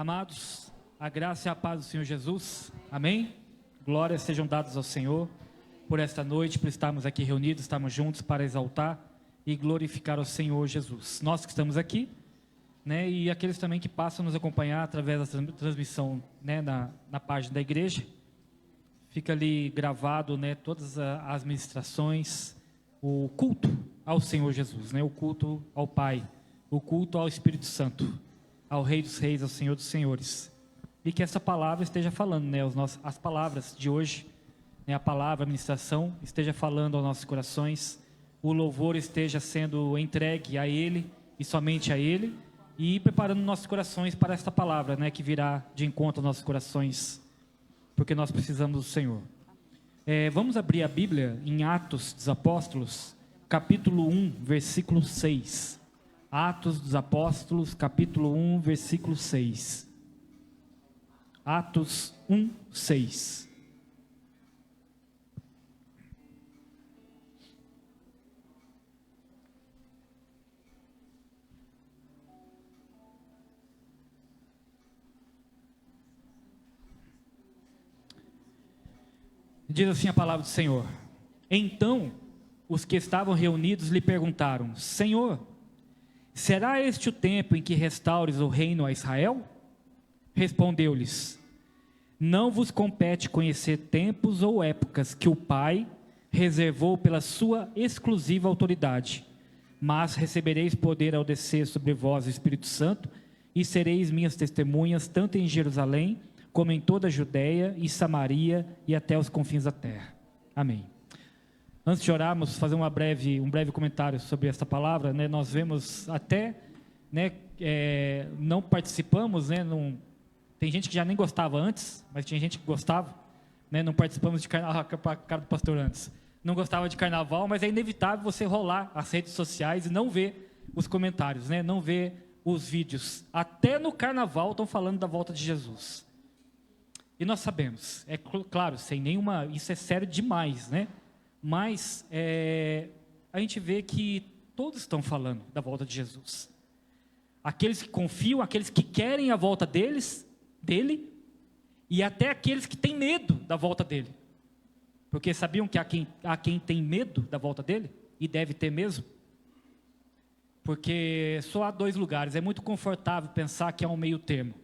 Amados, a graça e a paz do Senhor Jesus, amém? Glórias sejam dadas ao Senhor por esta noite, por estarmos aqui reunidos, estarmos juntos para exaltar e glorificar o Senhor Jesus. Nós que estamos aqui, né, e aqueles também que passam a nos acompanhar através da transmissão, né, na página da igreja, fica ali gravado, né, todas as ministrações, o culto ao Senhor Jesus, né, o culto ao Pai, o culto ao Espírito Santo, ao Rei dos Reis, ao Senhor dos Senhores, e que essa palavra esteja falando, né, as palavras de hoje, né, a palavra, a ministração, esteja falando aos nossos corações, o louvor esteja sendo entregue a Ele, e somente a Ele, e preparando nossos corações para esta palavra, né, que virá de encontro aos nossos corações, porque nós precisamos do Senhor. Vamos abrir a Bíblia em Atos dos Apóstolos, capítulo 1, versículo 6. Atos dos Apóstolos, capítulo 1, versículo 6. Atos 1, 6. Diz assim a palavra do Senhor: Então os que estavam reunidos lhe perguntaram: Senhor, será este o tempo em que restaures o reino a Israel? Respondeu-lhes: Não vos compete conhecer tempos ou épocas que o Pai reservou pela sua exclusiva autoridade, mas recebereis poder ao descer sobre vós o Espírito Santo, e sereis minhas testemunhas tanto em Jerusalém, como em toda a Judeia e Samaria e até os confins da terra. Amém. Antes de orarmos, fazer um breve comentário sobre esta palavra, né? Nós vemos até, né, não participamos, né, tem gente que já nem gostava antes, mas tinha gente que gostava, né, não participamos de carnaval, a cara do pastor antes, não gostava de carnaval, mas é inevitável você rolar as redes sociais e não ver os comentários, né, não ver os vídeos. Até no carnaval estão falando da volta de Jesus. E nós sabemos, claro, sem nenhuma, isso é sério demais, né? Mas a gente vê que todos estão falando da volta de Jesus. Aqueles que confiam, aqueles que querem a volta dele, e até aqueles que têm medo da volta dele. Porque sabiam que há quem tem medo da volta dele, e deve ter mesmo. Porque só há dois lugares, é muito confortável pensar que há um meio termo.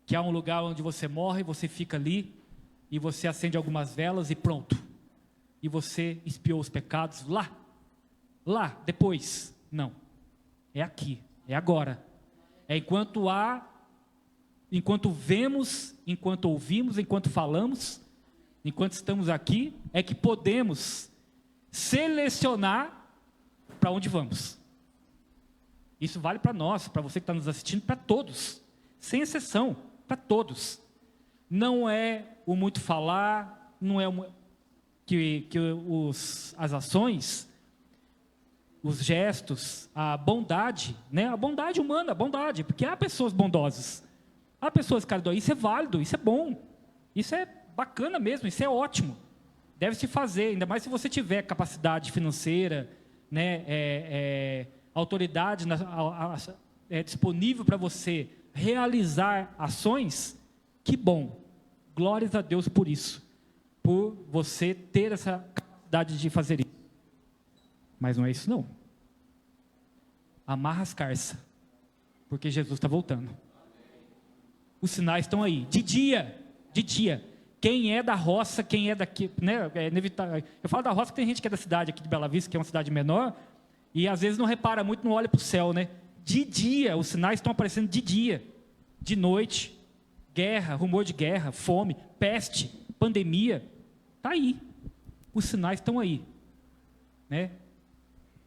Que há um lugar onde você morre, você fica ali, e você acende algumas velas e pronto. E você expiou os pecados lá, depois. Não, é aqui, é agora. É enquanto vemos, enquanto ouvimos, enquanto falamos, enquanto estamos aqui, é que podemos selecionar para onde vamos. Isso vale para nós, para você que está nos assistindo, para todos, sem exceção. Para todos. Não é o muito falar, não é as ações, os gestos, a bondade, né? A bondade humana, a bondade, porque há pessoas bondosas, há pessoas caridosas, isso é válido, isso é bom, isso é bacana mesmo, isso é ótimo, deve se fazer, ainda mais se você tiver capacidade financeira, né? Autoridade disponível para você realizar ações, que bom, glórias a Deus por isso, por você ter essa capacidade de fazer isso, mas não é isso não, amarra as carças, porque Jesus está voltando, os sinais estão aí, de dia, quem é da roça, quem é daqui, né, eu falo da roça porque tem gente que é da cidade aqui de Bela Vista, que é uma cidade menor, e às vezes não repara muito, não olha para o céu, né? De dia, os sinais estão aparecendo de dia, de noite, guerra, rumor de guerra, fome, peste, pandemia, está aí, os sinais estão aí, né?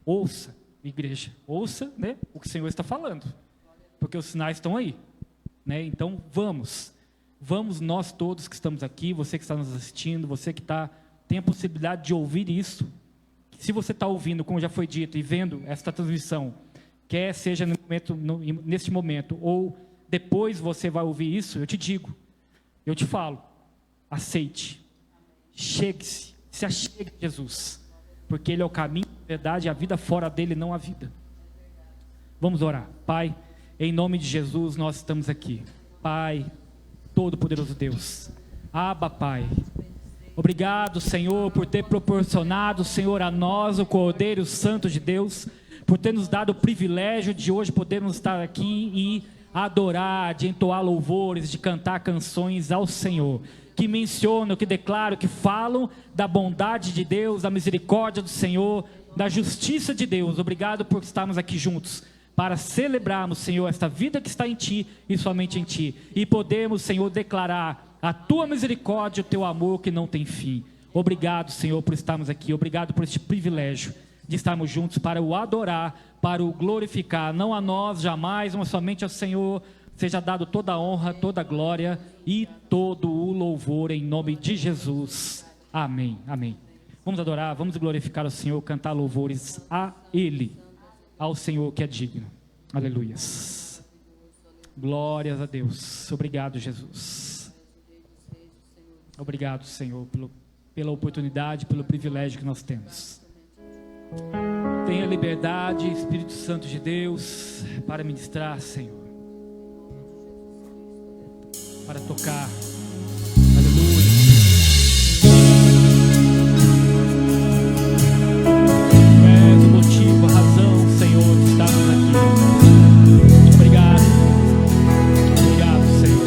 Ouça, igreja, ouça, né, o que o Senhor está falando, porque os sinais estão aí, né? Então vamos nós todos que estamos aqui, você que está nos assistindo, você que tem a possibilidade de ouvir isso, se você está ouvindo, como já foi dito, e vendo esta transmissão, quer seja neste momento, ou depois você vai ouvir isso, eu te digo, eu te falo, aceite, chegue-se, se achegue a Jesus, porque Ele é o caminho, a verdade, a vida, fora dele não há vida. Vamos orar. Pai, em nome de Jesus nós estamos aqui, Pai, Todo-Poderoso Deus. Abba, Pai. Obrigado, Senhor, por ter proporcionado, Senhor, a nós, o Cordeiro Santo de Deus, por ter nos dado o privilégio de hoje podermos estar aqui e adorar, de entoar louvores, de cantar canções ao Senhor, que mencionam, que declaram, que falam da bondade de Deus, da misericórdia do Senhor, da justiça de Deus. Obrigado por estarmos aqui juntos, para celebrarmos, Senhor, esta vida que está em Ti e somente em Ti, e podemos, Senhor, declarar a Tua misericórdia e o Teu amor que não tem fim. Obrigado, Senhor, por estarmos aqui, obrigado por este privilégio de estarmos juntos para o adorar, para o glorificar, não a nós jamais, mas somente ao Senhor. Seja dado toda a honra, toda a glória e todo o louvor em nome de Jesus. Amém, amém. Vamos adorar, vamos glorificar o Senhor, cantar louvores a Ele, ao Senhor que é digno. Aleluias. Glórias a Deus. Obrigado, Jesus. Obrigado, Senhor, pela oportunidade, pelo privilégio que nós temos. Tenha liberdade, Espírito Santo de Deus, para ministrar, Senhor, para tocar. Aleluia. Tu és o motivo, a razão, Senhor, de estarmos aqui. Obrigado. Obrigado, Senhor.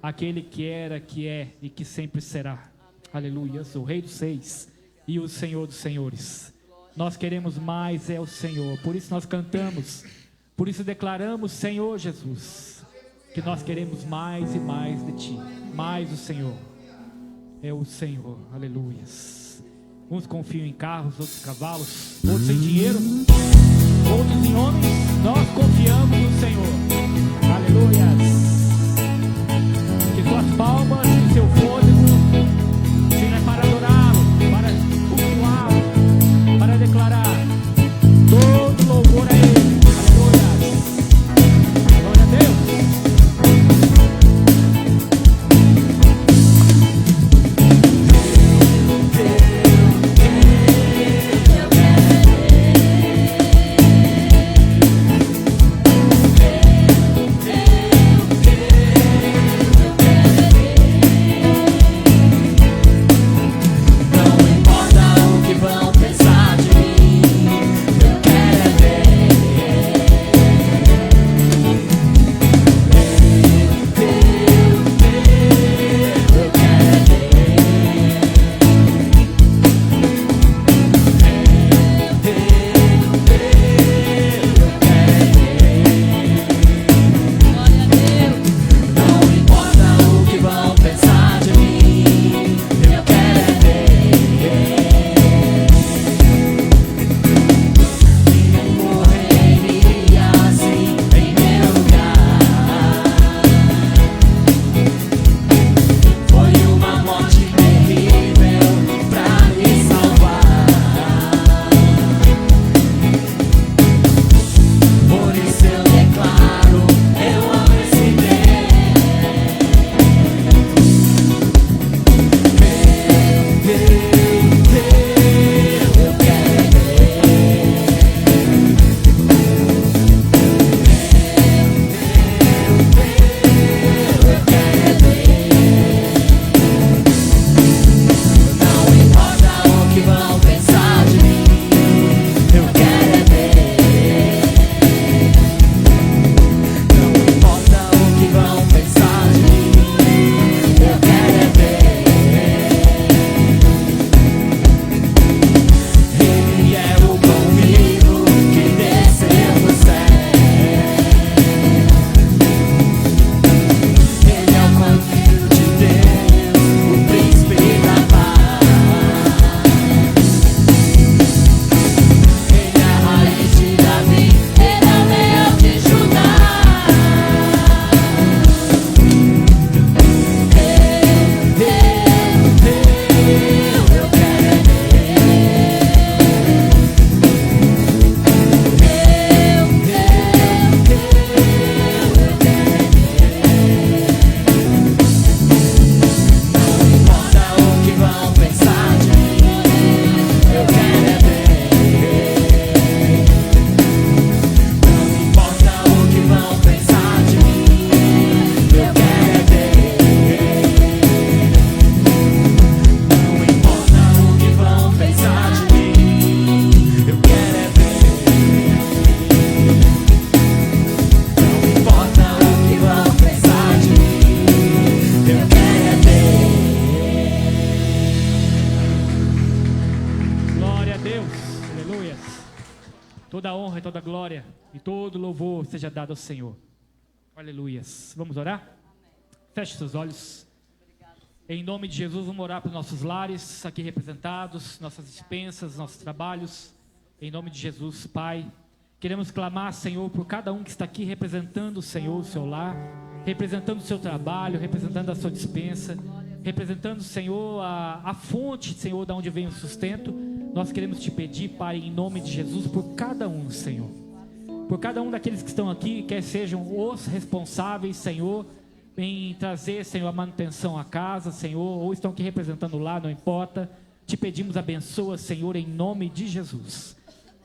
aquele que era, que é e que sempre será. Aleluia, o Rei dos Reis e o Senhor dos Senhores. Nós queremos mais é o Senhor, por isso nós cantamos, por isso declaramos, Senhor Jesus, que nós queremos mais e mais de Ti, mais o Senhor, é o Senhor, aleluias. Uns confiam em carros, outros em cavalos, outros em dinheiro, outros em homens, nós confiamos no Senhor, aleluias. Que suas palmas e seu fôlego seja para adorá-lo, para cultuá-lo, para declarar todo louvor a Ele. Aleluia. Glória a Deus. Toda honra e toda glória e todo louvor seja dado ao Senhor. Aleluias. Vamos orar? Feche seus olhos. Em nome de Jesus, vamos orar para os nossos lares aqui representados, nossas dispensas, nossos trabalhos. Em nome de Jesus, Pai, queremos clamar, Senhor, por cada um que está aqui representando o Senhor, o seu lar, representando o seu trabalho, representando a sua dispensa, representando, Senhor, a fonte, Senhor, de onde vem o sustento. Nós queremos te pedir, Pai, em nome de Jesus, por cada um, Senhor, por cada um daqueles que estão aqui, quer sejam os responsáveis, Senhor, em trazer, Senhor, a manutenção à casa, Senhor, ou estão aqui representando lá, não importa. Te pedimos, abençoa, Senhor, em nome de Jesus,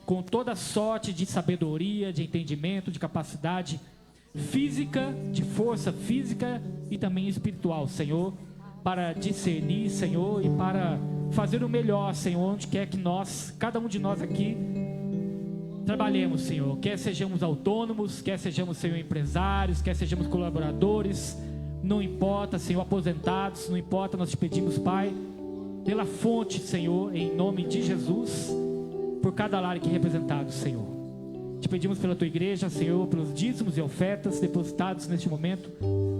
com toda sorte de sabedoria, de entendimento, de capacidade física, de força física e também espiritual, Senhor, para discernir, Senhor, e para fazer o melhor, Senhor, onde quer que nós, cada um de nós aqui, trabalhemos, Senhor, quer sejamos autônomos, quer sejamos, Senhor, empresários, quer sejamos colaboradores, Não importa, Senhor, aposentados, não importa, nós te pedimos, Pai, pela fonte, Senhor, em nome de Jesus, por cada lar aqui representado, Senhor. Te pedimos pela tua igreja, Senhor, pelos dízimos e ofertas depositados neste momento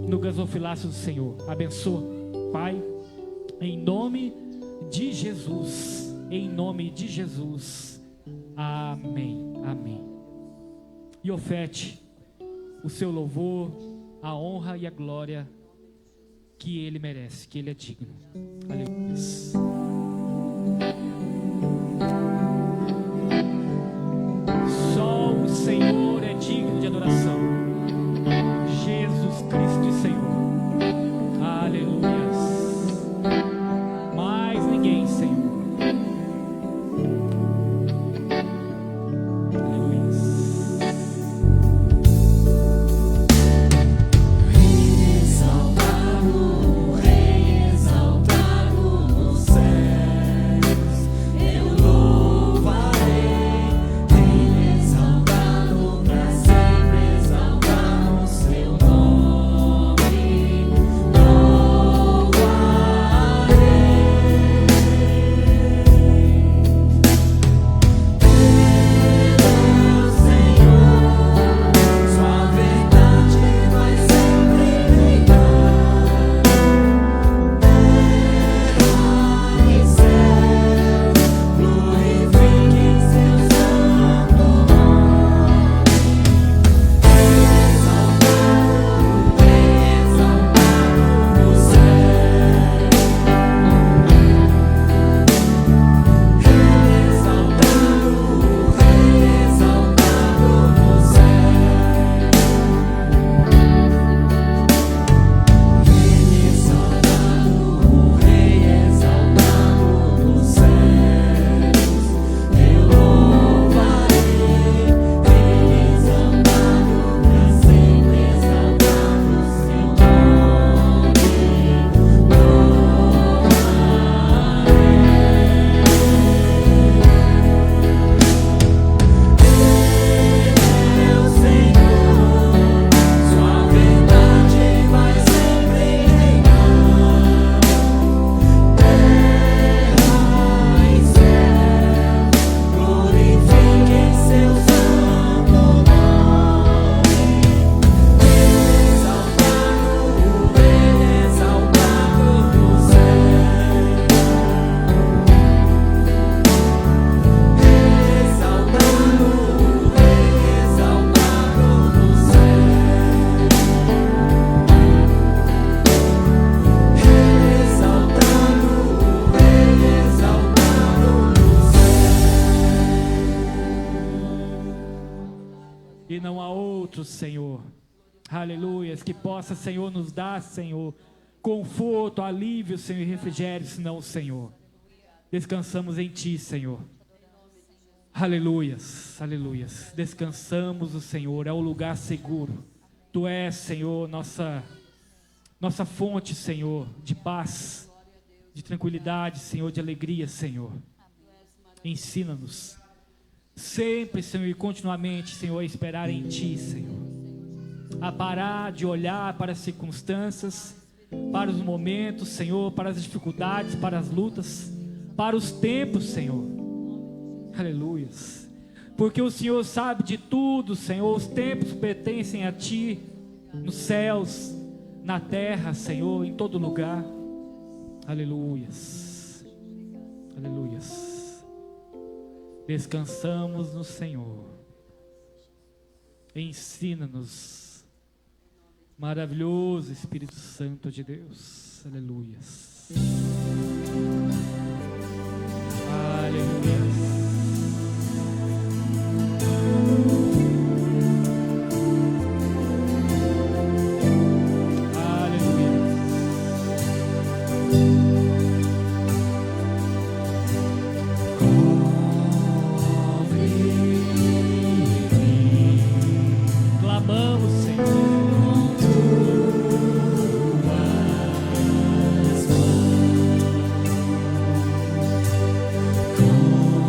no gasofilácio do Senhor. Abençoa, Pai, em nome de Jesus, em nome de Jesus. Amém, amém. E oferte o seu louvor, a honra e a glória que Ele merece, que Ele é digno. Aleluia. Só o Senhor é digno de adoração. Jesus Cristo, Senhor. Aleluia. Mais ninguém, Senhor. E não há outro, Senhor. Aleluias, que possa, Senhor, nos dar, Senhor, conforto, alívio, Senhor, e refrigério, senão, Senhor. Descansamos em Ti, Senhor. Aleluias, aleluias. Descansamos o Senhor, é o lugar seguro. Tu és, Senhor, nossa fonte, Senhor, de paz, de tranquilidade, Senhor, de alegria, Senhor. Ensina-nos sempre, Senhor, e continuamente, Senhor, a esperar em Ti, Senhor. A parar de olhar para as circunstâncias, para os momentos, Senhor, para as dificuldades, para as lutas, para os tempos, Senhor. Aleluias. Porque o Senhor sabe de tudo, Senhor. Os tempos pertencem a Ti, nos céus, na terra, Senhor, em todo lugar. Aleluias. Aleluias. Descansamos no Senhor. Ensina-nos, maravilhoso Espírito Santo de Deus. Aleluias. Aleluias. Oh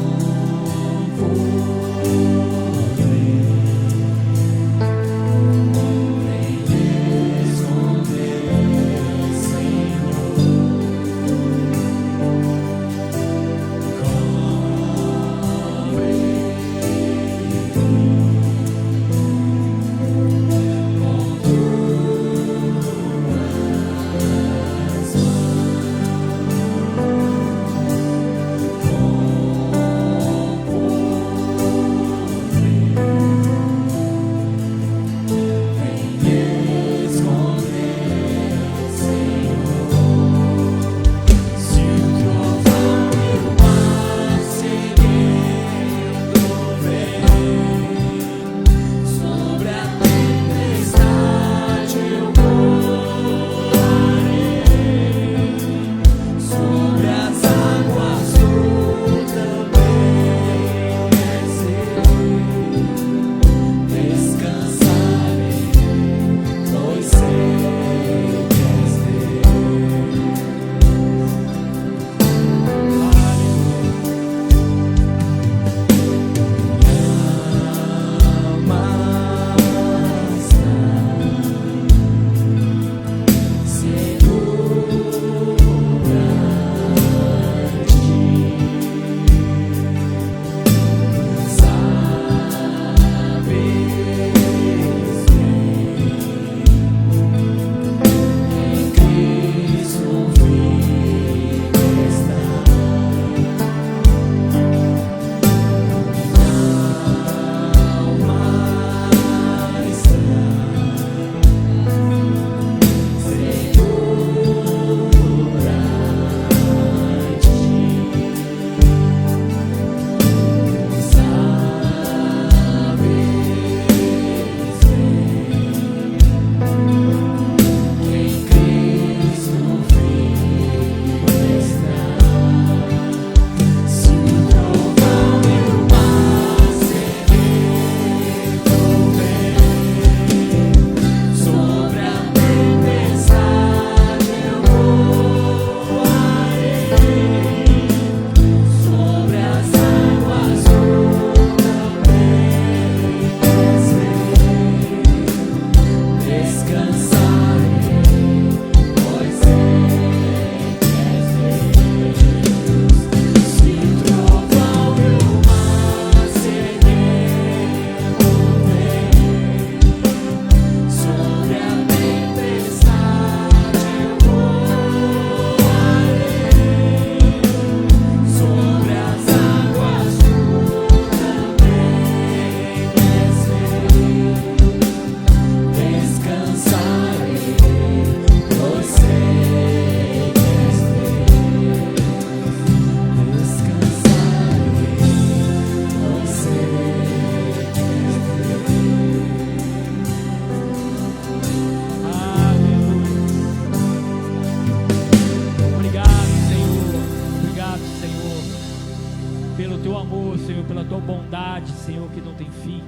Senhor, pela tua bondade, Senhor, que não tem fim.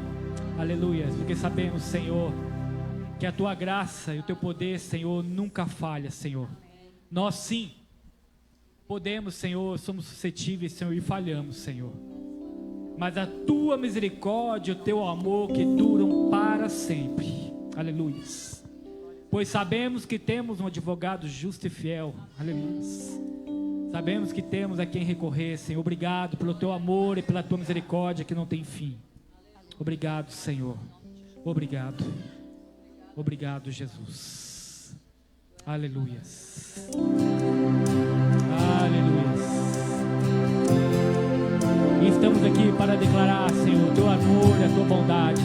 Aleluia, porque sabemos, Senhor, que a tua graça e o teu poder, Senhor, nunca falha, Senhor. Nós sim podemos, Senhor, somos suscetíveis, Senhor, e falhamos, Senhor. Mas a tua misericórdia e o teu amor que duram para sempre. Aleluia. Pois sabemos que temos um advogado justo e fiel. Aleluia. Sabemos que temos a quem recorrer, Senhor. Obrigado pelo teu amor e pela tua misericórdia que não tem fim. Obrigado, Senhor. Obrigado. Obrigado, Jesus. Aleluia. Aleluia. E estamos aqui para declarar, Senhor, o teu amor e a tua bondade.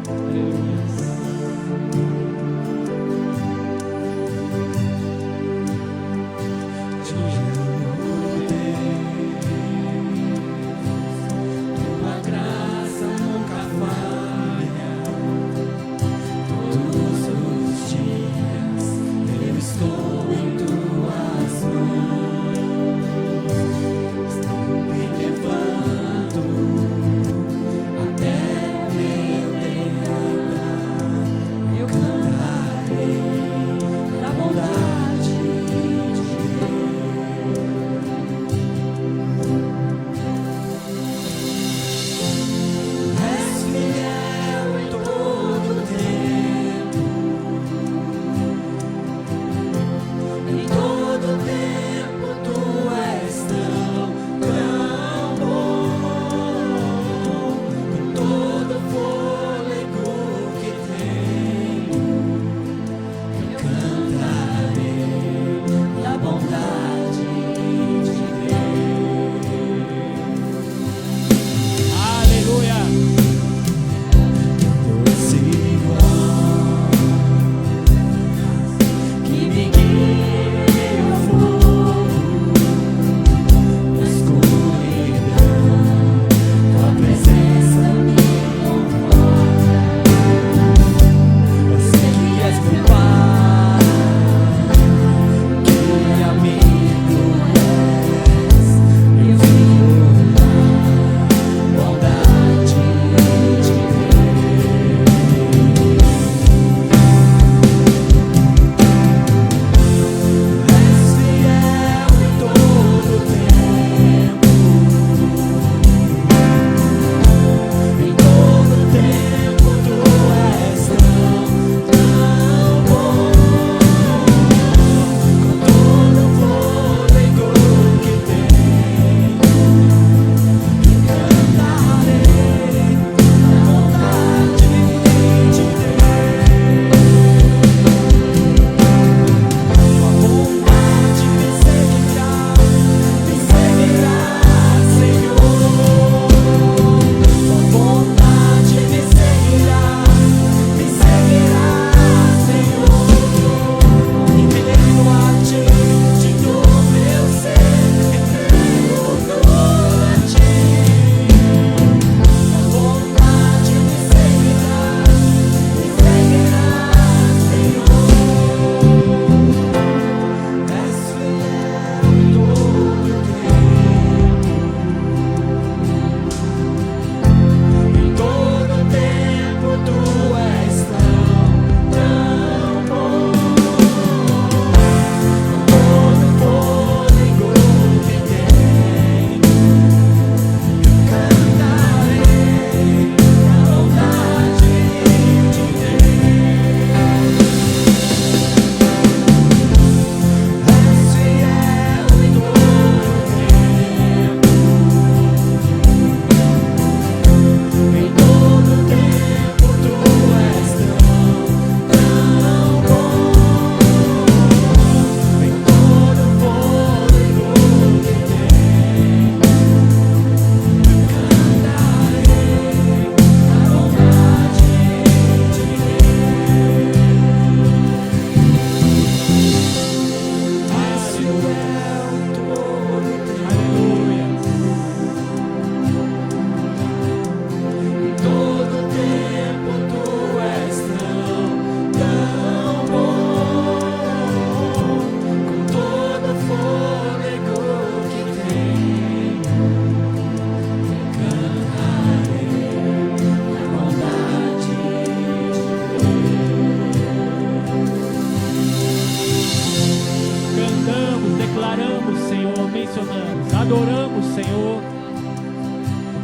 Aleluia. Até meu Deus.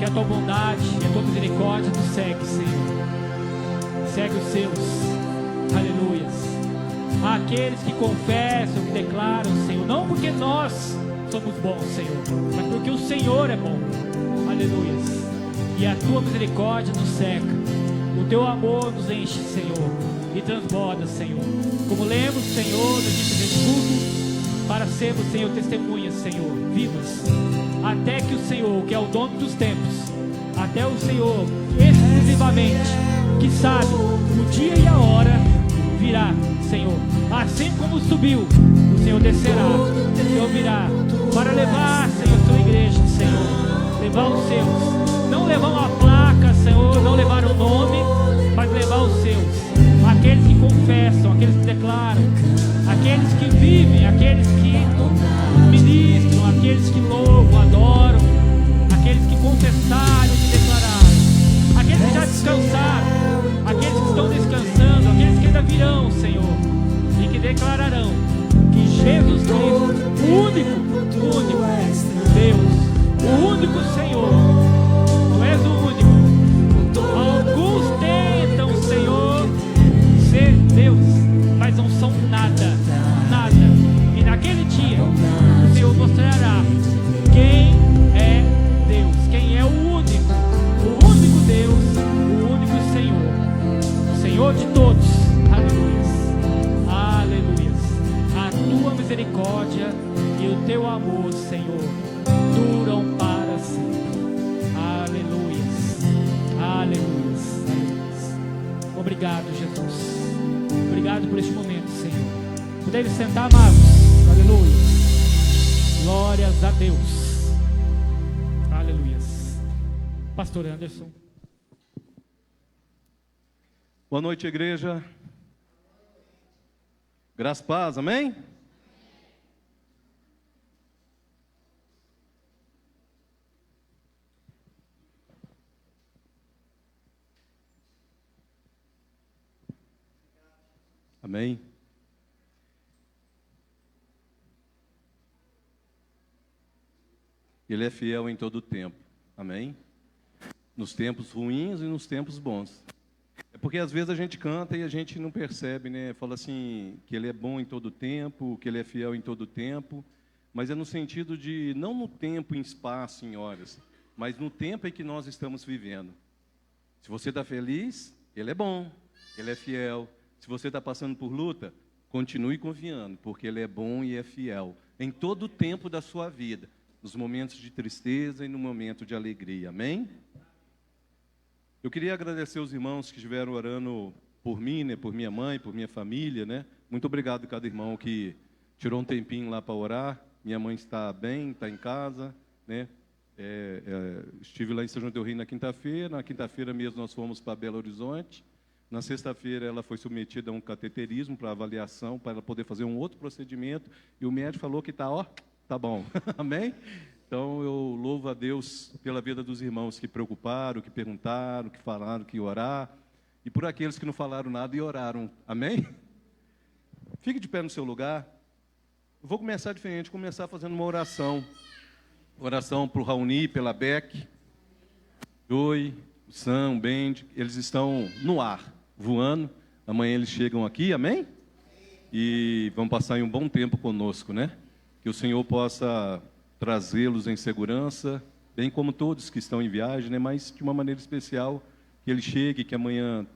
que a tua bondade e a tua misericórdia nos segue, Senhor. Segue os seus, aleluias. Aqueles que confessam, que declaram, Senhor, não porque nós somos bons, Senhor, mas porque o Senhor é bom, aleluias. E a tua misericórdia nos seca, o teu amor nos enche, Senhor, e transborda, Senhor. Como lemos, Senhor, no início desse culto, para sermos, Senhor, testemunhas, Senhor, vivas, até que o Senhor, que é o dono dos tempos, até o Senhor, exclusivamente, que sabe o dia e a hora, virá, Senhor. Assim como subiu, o Senhor descerá, o Senhor virá, para levar, Senhor, sua igreja, Senhor, levar os seus, não levar uma placa, Senhor, não levar o nome, mas levar os seus, aqueles que confessam, aqueles que declaram, aqueles que vivem, aqueles que ministram, aqueles que louvam, adoram, aqueles que confessaram, que declararam, aqueles que já descansaram, aqueles que estão descansando, aqueles que ainda virão, Senhor, e que declararão que Jesus Cristo, o único Deus, o único Senhor, Tu és o único. Alguns tentam, Senhor, ser Deus, mas não são nada. E naquele dia, o Senhor mostrará quem é Deus, quem é o único Deus, o único Senhor, o Senhor de todos. Aleluias, aleluias. A tua misericórdia e o teu amor, Senhor, duram para sempre. Aleluias, aleluias, aleluias. Obrigado, Jesus. Obrigado por este momento, Senhor. Podemos sentar, amados. Aleluia. Glórias a Deus. Aleluias. Pastor Anderson. Boa noite, igreja. Graça e paz, amém? Amém. Ele é fiel em todo o tempo, amém? Nos tempos ruins e nos tempos bons. É porque às vezes a gente canta e a gente não percebe, né? Fala assim, que Ele é bom em todo o tempo, que Ele é fiel em todo o tempo, mas é no sentido de, não no tempo, em espaço, em horas, mas no tempo em que nós estamos vivendo. Se você está feliz, Ele é bom, Ele é fiel. Se você está passando por luta, continue confiando, porque Ele é bom e é fiel em todo o tempo da sua vida, nos momentos de tristeza e no momento de alegria, amém? Eu queria agradecer os irmãos que estiveram orando por mim, né, por minha mãe, por minha família, né? Muito obrigado a cada irmão que tirou um tempinho lá para orar. Minha mãe está bem, está em casa, né? Estive lá em São João del Rei na quinta-feira mesmo nós fomos para Belo Horizonte. Na sexta-feira ela foi submetida a um cateterismo para avaliação, para ela poder fazer um outro procedimento, e o médico falou que tá bom, amém? Então eu louvo a Deus pela vida dos irmãos que preocuparam, que perguntaram, que falaram, que orar, e por aqueles que não falaram nada e oraram, amém? Fique de pé no seu lugar. Eu vou começar diferente, começar fazendo uma oração para o Raoni, pela Beck, Joy, o Sam, o Bend, eles estão no ar, voando, amanhã eles chegam aqui, amém? E vão passar um bom tempo conosco, né? Que o Senhor possa trazê-los em segurança, bem como todos que estão em viagem, né? Mas de uma maneira especial, que ele chegue, que amanhã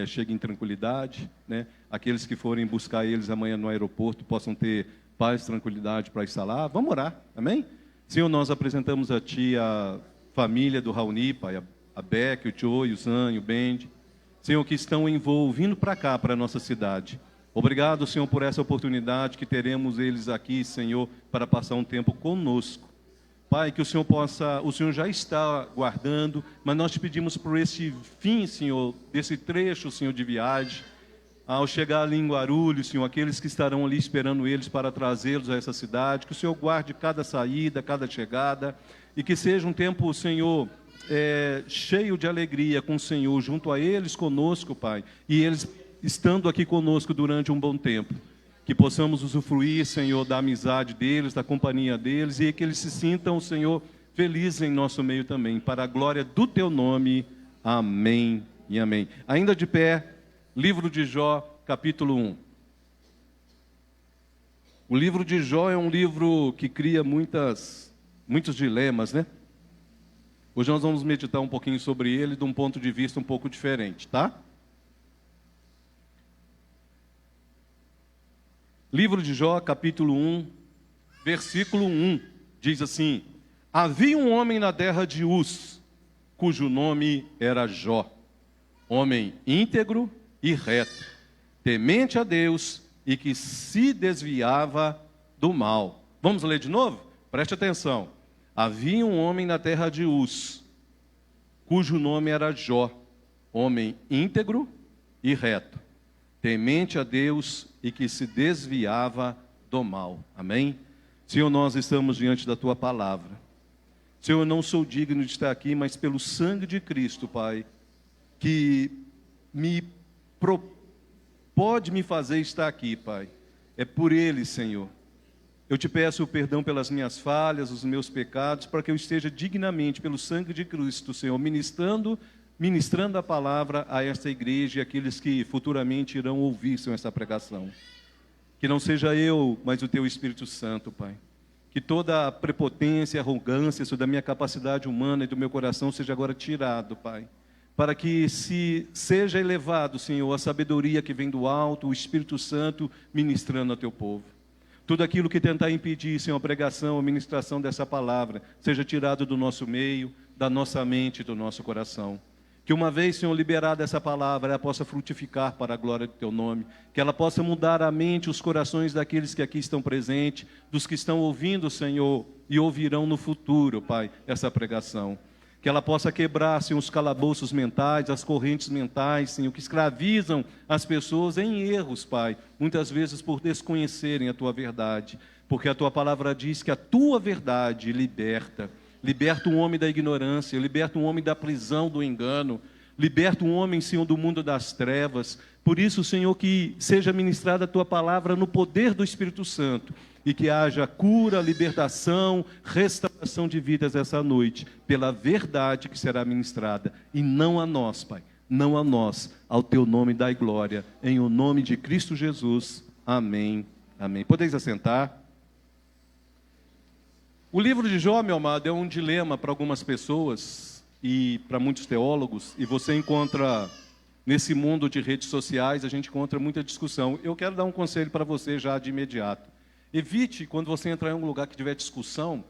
chegue em tranquilidade, né? Aqueles que forem buscar eles amanhã no aeroporto possam ter paz, tranquilidade para estar lá. Vamos orar, amém? Senhor, nós apresentamos a Ti a família do Raoni, Pai, a Beck, o Joey, o Zan, o Bend, Senhor, que estão vindo para cá, para a nossa cidade. Obrigado, Senhor, por essa oportunidade que teremos eles aqui, Senhor, para passar um tempo conosco. Pai, que o Senhor já está guardando, mas nós te pedimos por esse fim, Senhor, desse trecho, Senhor, de viagem, ao chegar ali em Guarulhos, Senhor, aqueles que estarão ali esperando eles para trazê-los a essa cidade, que o Senhor guarde cada saída, cada chegada, e que seja um tempo, Senhor, cheio de alegria com o Senhor, junto a eles, conosco, Pai, e eles estando aqui conosco durante um bom tempo. Que possamos usufruir, Senhor, da amizade deles, da companhia deles, e que eles se sintam, Senhor, feliz em nosso meio também, para a glória do teu nome. Amém e amém. Ainda de pé, livro de Jó, capítulo 1. O livro de Jó é um livro que cria muitos dilemas, né? Hoje nós vamos meditar um pouquinho sobre ele de um ponto de vista um pouco diferente, tá? Livro de Jó, capítulo 1, versículo 1, diz assim: havia um homem na terra de Uz, cujo nome era Jó, homem íntegro e reto, temente a Deus e que se desviava do mal. Vamos ler de novo? Preste atenção. Havia um homem na terra de Uz, cujo nome era Jó, homem íntegro e reto, temente a Deus e que se desviava do mal. Amém? Senhor, nós estamos diante da Tua palavra. Senhor, eu não sou digno de estar aqui, mas pelo sangue de Cristo, Pai, que pode me fazer estar aqui, Pai. É por Ele, Senhor. Eu te peço perdão pelas minhas falhas, os meus pecados, para que eu esteja dignamente, pelo sangue de Cristo, Senhor, ministrando a palavra a esta igreja e aqueles que futuramente irão ouvir, Senhor, essa pregação. Que não seja eu, mas o Teu Espírito Santo, Pai. Que toda a prepotência e arrogância, Senhor, da minha capacidade humana e do meu coração seja agora tirado, Pai. Para que se seja elevado, Senhor, a sabedoria que vem do alto, o Espírito Santo ministrando ao Teu povo. Tudo aquilo que tentar impedir, Senhor, a pregação, a ministração dessa palavra, seja tirado do nosso meio, da nossa mente e do nosso coração. Que uma vez, Senhor, liberada essa palavra, ela possa frutificar para a glória do Teu nome. Que ela possa mudar a mente, os corações daqueles que aqui estão presentes, dos que estão ouvindo, Senhor, e ouvirão no futuro, Pai, essa pregação. Que ela possa quebrar, Senhor, os calabouços mentais, as correntes mentais, Senhor, que escravizam as pessoas em erros, Pai, muitas vezes por desconhecerem a Tua verdade. Porque a Tua palavra diz que a Tua verdade liberta. Liberta um homem da ignorância, liberta um homem da prisão, do engano, liberta um homem, Senhor, do mundo das trevas. Por isso, Senhor, que seja ministrada a Tua palavra no poder do Espírito Santo e que haja cura, libertação, restauração de vidas essa noite, pela verdade que será ministrada, e não a nós, Pai, não a nós, ao Teu nome dai glória, em o nome de Cristo Jesus. Amém, amém. Podeis assentar. O livro de Jó, meu amado, é um dilema para algumas pessoas e para muitos teólogos, e você encontra, nesse mundo de redes sociais, a gente encontra muita discussão. Eu quero dar um conselho para você já de imediato. Evite, quando você entrar em um lugar que tiver discussão,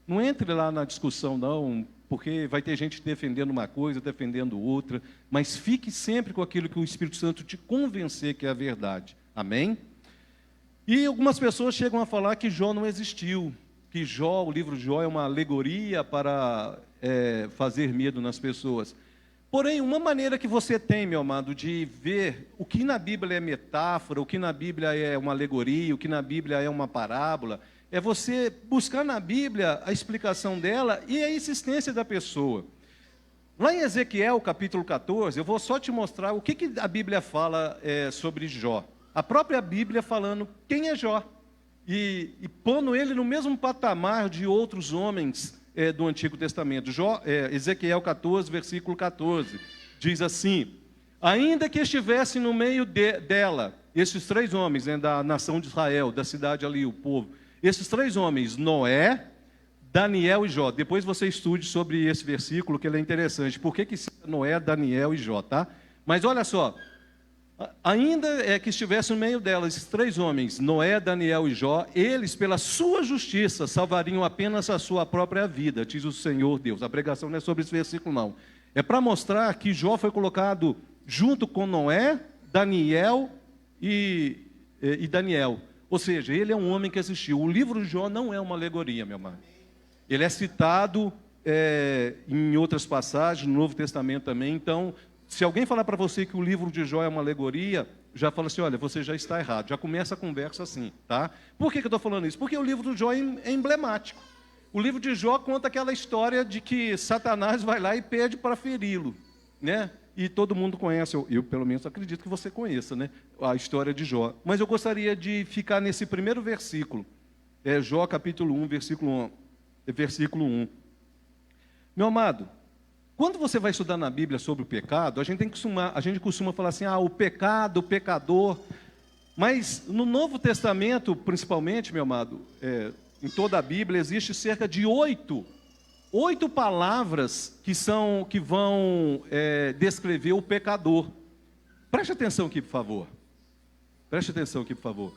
não entre lá na discussão não, porque vai ter gente defendendo uma coisa, defendendo outra, mas fique sempre com aquilo que o Espírito Santo te convencer que é a verdade. Amém? E algumas pessoas chegam a falar que Jó não existiu, que Jó, o livro de Jó é uma alegoria para fazer medo nas pessoas. Porém, uma maneira que você tem, meu amado, de ver o que na Bíblia é metáfora, o que na Bíblia é uma alegoria, o que na Bíblia é uma parábola, é você buscar na Bíblia a explicação dela e a existência da pessoa. Lá em Ezequiel, capítulo 14, eu vou só te mostrar o que a Bíblia fala sobre Jó. A própria Bíblia falando quem é Jó. E pondo ele no mesmo patamar de outros homens do Antigo Testamento. Ezequiel 14, versículo 14, diz assim: ainda que estivesse no meio dela, esses três homens, da nação de Israel, da cidade ali, o povo, esses três homens, Noé, Daniel e Jó. Depois você estude sobre esse versículo, que ele é interessante. Por que cita Noé, Daniel e Jó, tá? Mas olha só, ainda que estivesse no meio delas, esses três homens, Noé, Daniel e Jó, eles, pela sua justiça, salvariam apenas a sua própria vida, diz o Senhor Deus. A pregação não é sobre esse versículo, não. É para mostrar que Jó foi colocado junto com Noé, Daniel e Daniel. Ou seja, ele é um homem que existiu. O livro de Jó não é uma alegoria, meu irmão. Ele é citado em outras passagens, no Novo Testamento também. Então, se alguém falar para você que o livro de Jó é uma alegoria, já fala assim, olha, você já está errado. Já começa a conversa assim, tá? Por que eu estou falando isso? Porque o livro de Jó é emblemático. O livro de Jó conta aquela história de que Satanás vai lá e pede para feri-lo, né? E todo mundo conhece, eu pelo menos acredito que você conheça, né? A história de Jó. Mas eu gostaria de ficar nesse primeiro versículo. Jó capítulo 1, versículo 1. Meu amado, quando você vai estudar na Bíblia sobre o pecado, a gente costuma falar assim, o pecado, o pecador. Mas no Novo Testamento, principalmente, meu amado, em toda a Bíblia, existe cerca de oito palavras que vão descrever o pecador. Preste atenção aqui, por favor. Preste atenção aqui, por favor.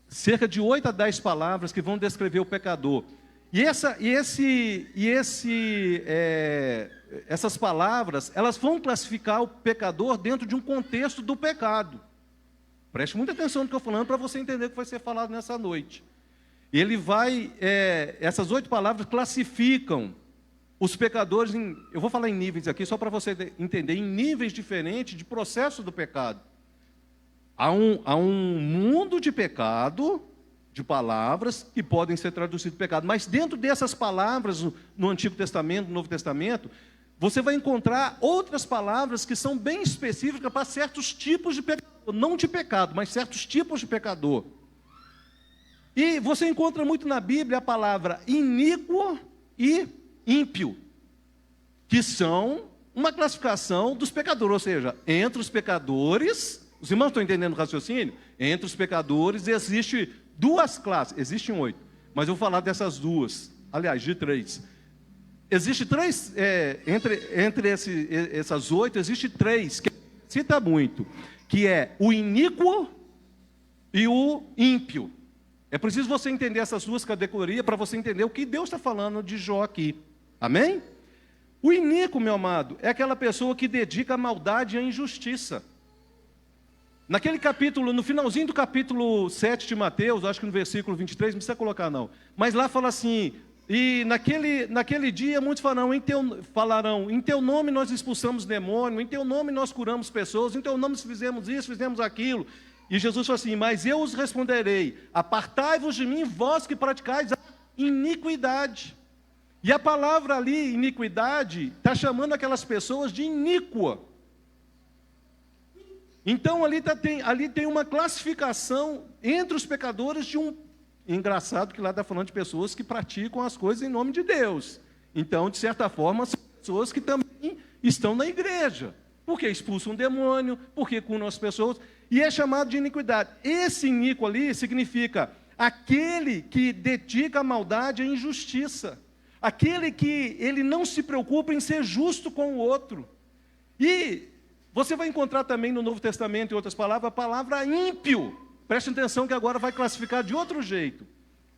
Cerca de 8 a 10 palavras que vão descrever o pecador. Essas palavras, elas vão classificar o pecador dentro de um contexto do pecado. Preste muita atenção no que eu estou falando para você entender o que vai ser falado nessa noite. Essas 8 palavras classificam os pecadores eu vou falar em níveis aqui, só para você entender, em níveis diferentes de processo do pecado. Há um mundo de pecado, de palavras, que podem ser traduzidas pecado. Mas dentro dessas palavras, no Antigo Testamento, no Novo Testamento, você vai encontrar outras palavras que são bem específicas para certos tipos de pecador. Não de pecado, mas certos tipos de pecador. E você encontra muito na Bíblia a palavra iníquo e ímpio, que são uma classificação dos pecadores. Ou seja, entre os pecadores, os irmãos estão entendendo o raciocínio? Entre os pecadores existem 2 classes, existem 8, mas eu vou falar dessas 2, aliás, de 3. Existem 3, entre essas 8, existem 3, que cita muito, que é o iníquo e o ímpio. É preciso você entender essas 2 categorias para você entender o que Deus está falando de Jó aqui. Amém? O iníquo, meu amado, é aquela pessoa que dedica a maldade e a injustiça. Naquele capítulo, no finalzinho do capítulo 7 de Mateus, acho que no versículo 23, não precisa colocar não, mas lá fala assim, e naquele dia muitos falarão, em teu nome nós expulsamos demônio, em teu nome nós curamos pessoas, em teu nome fizemos isso, fizemos aquilo. E Jesus falou assim, mas eu os responderei, apartai-vos de mim, vós que praticais a iniquidade. E a palavra ali, iniquidade, está chamando aquelas pessoas de iníqua. Então ali tem uma classificação entre os pecadores de um... Engraçado que lá está falando de pessoas que praticam as coisas em nome de Deus. Então, de certa forma, são pessoas que também estão na igreja. Porque expulsam um demônio, porque curam as pessoas. E é chamado de iniquidade. Esse iníquo ali significa aquele que dedica a maldade e a injustiça. Aquele que ele não se preocupa em ser justo com o outro. E você vai encontrar também no Novo Testamento, em outras palavras, a palavra ímpio. Preste atenção que agora vai classificar de outro jeito.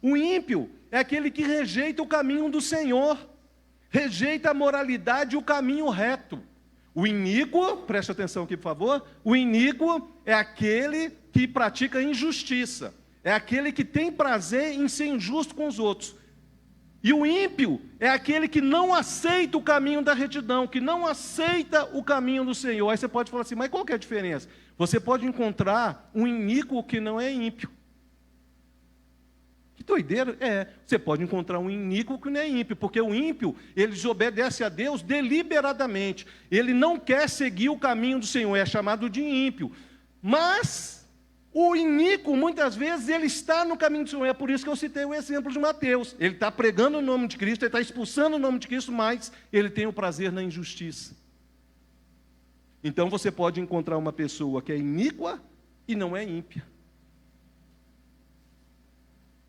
O ímpio é aquele que rejeita o caminho do Senhor. Rejeita a moralidade e o caminho reto. O iníquo, preste atenção aqui por favor, o iníquo é aquele que pratica injustiça. É aquele que tem prazer em ser injusto com os outros. E o ímpio é aquele que não aceita o caminho da retidão, que não aceita o caminho do Senhor. Aí você pode falar assim, mas qual que é a diferença? Você pode encontrar um iníquo que não é ímpio. Que doideira, você pode encontrar um iníquo que não é ímpio, porque o ímpio, ele desobedece a Deus deliberadamente. Ele não quer seguir o caminho do Senhor, é chamado de ímpio. Mas o iníquo, muitas vezes, ele está no caminho do Senhor. É por isso que eu citei o exemplo de Mateus. Ele está pregando o nome de Cristo, ele está expulsando o nome de Cristo, mas ele tem o prazer na injustiça. Então você pode encontrar uma pessoa que é iníqua e não é ímpia.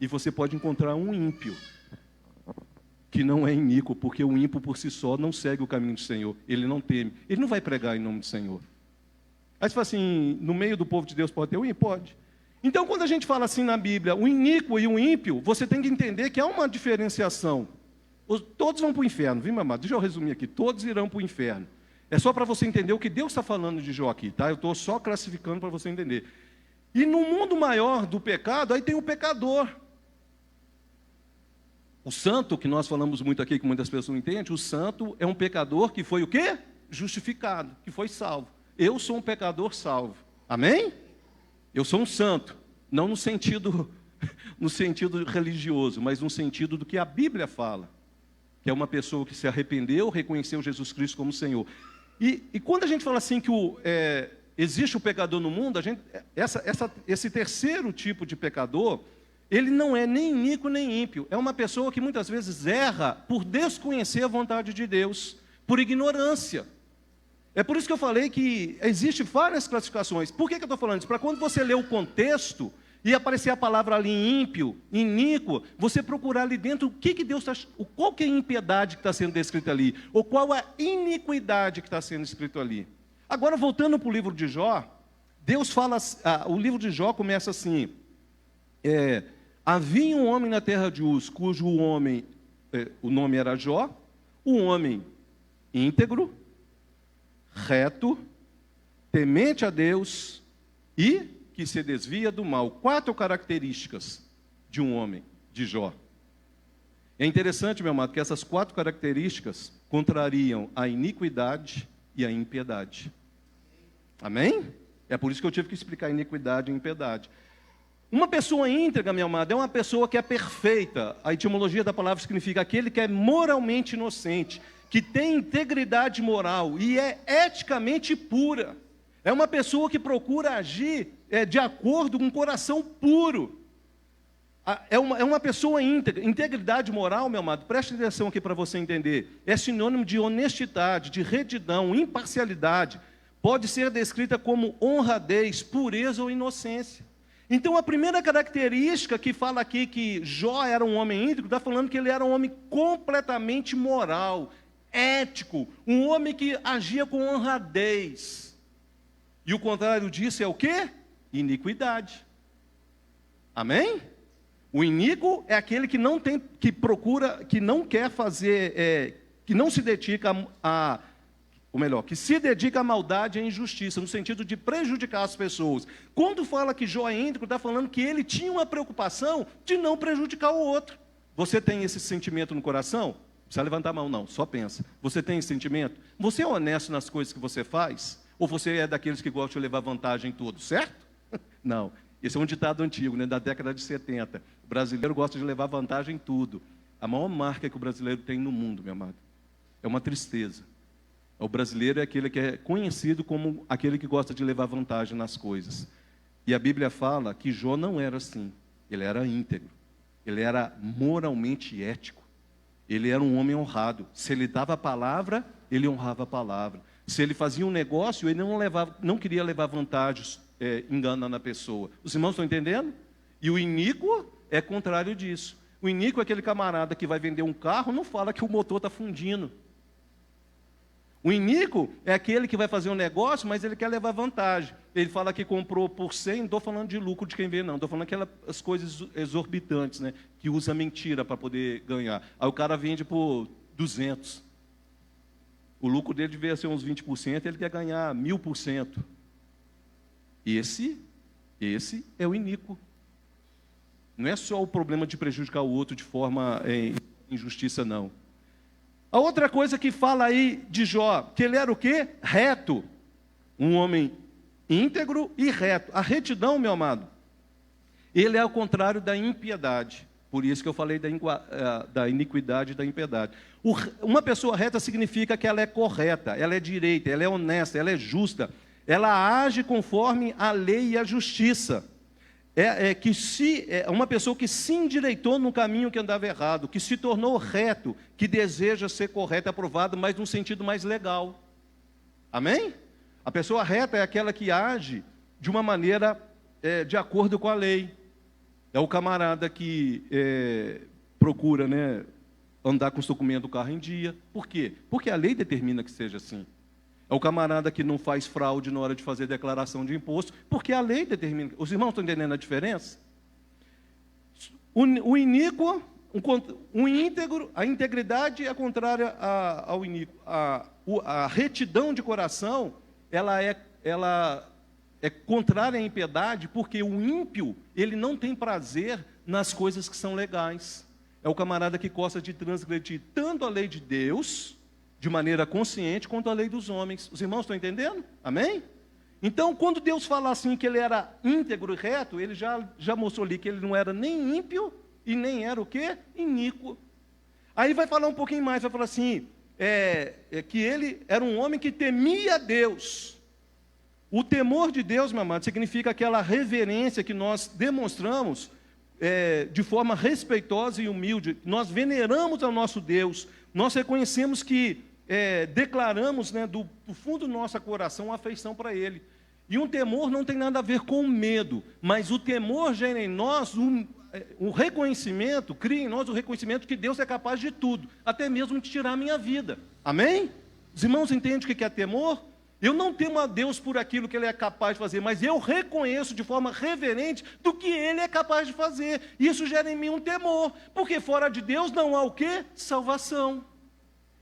E você pode encontrar um ímpio que não é iníquo, porque o ímpio por si só não segue o caminho do Senhor. Ele não teme, ele não vai pregar em nome do Senhor. Aí você fala assim, no meio do povo de Deus pode ter o ímpio? Pode. Então, quando a gente fala assim na Bíblia, o iníquo e o ímpio, você tem que entender que há uma diferenciação. Todos vão para o inferno, viu, meu amado? Deixa eu resumir aqui, todos irão para o inferno. É só para você entender o que Deus está falando de Jó aqui, tá? Eu estou só classificando para você entender. E no mundo maior do pecado, aí tem o pecador. O santo, que nós falamos muito aqui, que muitas pessoas não entendem, o santo é um pecador que foi o quê? Justificado, que foi salvo. Eu sou um pecador salvo. Amém? Eu sou um santo. Não no sentido religioso, mas no sentido do que a Bíblia fala. Que é uma pessoa que se arrependeu, reconheceu Jesus Cristo como Senhor. E quando a gente fala assim que existe o pecador no mundo, esse terceiro tipo de pecador, ele não é nem iníquo nem ímpio. É uma pessoa que muitas vezes erra por desconhecer a vontade de Deus, por ignorância. É por isso que eu falei que existe várias classificações. Por que eu estou falando isso? Para quando você lê o contexto e aparecer a palavra ali ímpio, iníquo, você procurar ali dentro o que Deus está, qual que é a impiedade que está sendo descrita ali, ou qual a iniquidade que está sendo escrito ali. Agora, voltando para o livro de Jó, Deus fala, o livro de Jó começa assim: havia um homem na terra de Uz, cujo o nome era Jó, um homem íntegro, reto, temente a Deus e que se desvia do mal. 4 características de um homem, de Jó. É interessante, meu amado, que essas 4 características contrariam a iniquidade e a impiedade. Amém? É por isso que eu tive que explicar iniquidade e impiedade. Uma pessoa íntegra, meu amado, é uma pessoa que é perfeita. A etimologia da palavra significa aquele que é moralmente inocente, que tem integridade moral e é eticamente pura. É uma pessoa que procura agir de acordo com um coração puro. É uma pessoa íntegra. Integridade moral, meu amado, preste atenção aqui para você entender. É sinônimo de honestidade, de retidão, imparcialidade. Pode ser descrita como honradez, pureza ou inocência. Então, a primeira característica que fala aqui que Jó era um homem íntegro, está falando que ele era um homem completamente moral, ético, um homem que agia com honradez. E o contrário disso é o quê? Iniquidade. Amém? O iníquo é aquele que não tem, que procura, que não quer fazer, que não se dedica que se dedica à maldade e à injustiça, no sentido de prejudicar as pessoas. Quando fala que Jó é íntegro, está falando que ele tinha uma preocupação de não prejudicar o outro. Você tem esse sentimento no coração? Não precisa levantar a mão, não, só pensa. Você tem esse sentimento? Você é honesto nas coisas que você faz? Ou você é daqueles que gostam de levar vantagem em tudo, certo? Não, esse é um ditado antigo, da década de 70. O brasileiro gosta de levar vantagem em tudo. A maior marca que o brasileiro tem no mundo, meu amado, é uma tristeza. O brasileiro é aquele que é conhecido como aquele que gosta de levar vantagem nas coisas. E a Bíblia fala que Jó não era assim. Ele era íntegro. Ele era moralmente ético. Ele era um homem honrado. Se ele dava a palavra, ele honrava a palavra. Se ele fazia um negócio, ele não queria levar vantagens, enganando a pessoa. Os irmãos estão entendendo? E o iníquo é contrário disso. O iníquo é aquele camarada que vai vender um carro, não fala que o motor está fundindo. O iníquo é aquele que vai fazer um negócio, mas ele quer levar vantagem. Ele fala que comprou por 100, não estou falando de lucro de quem vê, não. Estou falando aquelas coisas exorbitantes, que usa mentira para poder ganhar. Aí o cara vende por 200. O lucro dele devia ser uns 20%, ele quer ganhar 1000%. Esse é o iníquo. Não é só o problema de prejudicar o outro de forma injustiça, não. A outra coisa que fala aí de Jó, que ele era o quê? Reto. Um homem íntegro e reto. A retidão, meu amado, ele é ao contrário da impiedade. Por isso que eu falei da iniquidade e da impiedade. Uma pessoa reta significa que ela é correta, ela é direita, ela é honesta, ela é justa. Ela age conforme a lei e a justiça. Uma pessoa que se endireitou no caminho que andava errado, que se tornou reto, que deseja ser correto e aprovado, mas num sentido mais legal. Amém? A pessoa reta é aquela que age de uma maneira de acordo com a lei. É o camarada que procura andar com os documentos do carro em dia. Por quê? Porque a lei determina que seja assim. É o camarada que não faz fraude na hora de fazer declaração de imposto, porque a lei determina. Os irmãos estão entendendo a diferença? O iníquo, o íntegro, a integridade é contrária ao iníquo. A retidão de coração, ela é contrária à impiedade, porque o ímpio, ele não tem prazer nas coisas que são legais. É o camarada que gosta de transgredir tanto a lei de Deus, de maneira consciente, quanto a lei dos homens. Os irmãos estão entendendo? Amém? Então, quando Deus fala assim que ele era íntegro e reto, ele já mostrou ali que ele não era nem ímpio e nem era o quê? Iníquo. Aí vai falar um pouquinho mais, vai falar assim, que ele era um homem que temia Deus. O temor de Deus, meu amado, significa aquela reverência que nós demonstramos de forma respeitosa e humilde, nós veneramos ao nosso Deus, nós reconhecemos que declaramos, né, do fundo do nosso coração, afeição para Ele. E um temor não tem nada a ver com medo, mas o temor gera em nós um reconhecimento, cria em nós o reconhecimento que Deus é capaz de tudo, até mesmo de tirar a minha vida. Amém? Os irmãos entendem o que é temor? Eu não temo a Deus por aquilo que Ele é capaz de fazer, mas eu reconheço de forma reverente do que Ele é capaz de fazer. Isso gera em mim um temor, porque fora de Deus não há o quê? Salvação.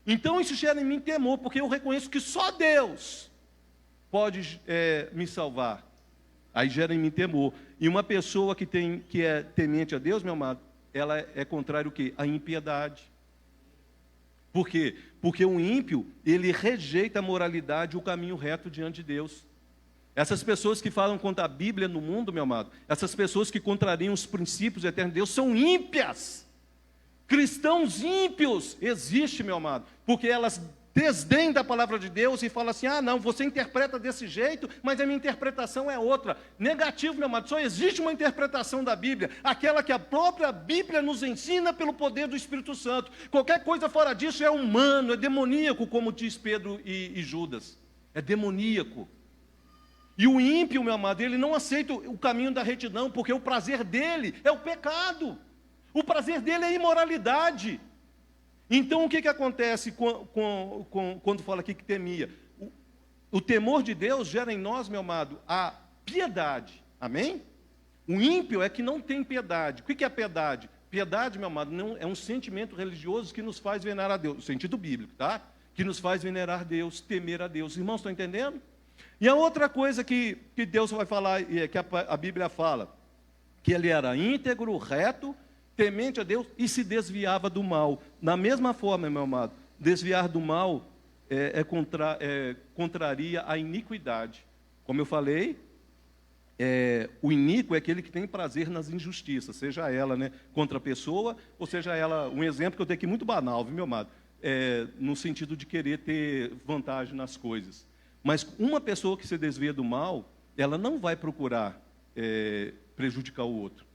Então isso gera em mim temor, porque eu reconheço que só Deus pode me salvar. Aí gera em mim temor. E uma pessoa que é temente a Deus, meu amado, ela é contrária o quê? A impiedade. Por quê? Porque o ímpio, ele rejeita a moralidade e o caminho reto diante de Deus. Essas pessoas que falam contra a Bíblia no mundo, meu amado, essas pessoas que contrariam os princípios eternos de Deus, são ímpias. Cristãos ímpios existe, meu amado, porque elas desdém da palavra de Deus e fala assim, não, você interpreta desse jeito, mas a minha interpretação é outra. Negativo, meu amado, só existe uma interpretação da Bíblia, aquela que a própria Bíblia nos ensina pelo poder do Espírito Santo. Qualquer coisa fora disso é humano, é demoníaco, como diz Pedro e Judas. É demoníaco. E o ímpio, meu amado, ele não aceita o caminho da retidão, porque o prazer dele é o pecado. O prazer dele é a imoralidade. Então, o que acontece quando fala aqui que temia? O temor de Deus gera em nós, meu amado, a piedade. Amém? O ímpio é que não tem piedade. O que é piedade? Piedade, meu amado, não é um sentimento religioso que nos faz venerar a Deus. No sentido bíblico, tá? Que nos faz venerar Deus, temer a Deus. Irmãos, estão entendendo? E a outra coisa que Deus vai falar, que a Bíblia fala, que ele era íntegro, reto, temente a Deus e se desviava do mal. Da mesma forma, meu amado, desviar do mal contraria a iniquidade. Como eu falei, o iníquo é aquele que tem prazer nas injustiças, seja ela, né, contra a pessoa, ou seja ela, um exemplo que eu tenho aqui muito banal, viu, meu amado? No sentido de querer ter vantagem nas coisas. Mas uma pessoa que se desvia do mal, ela não vai procurar prejudicar o outro.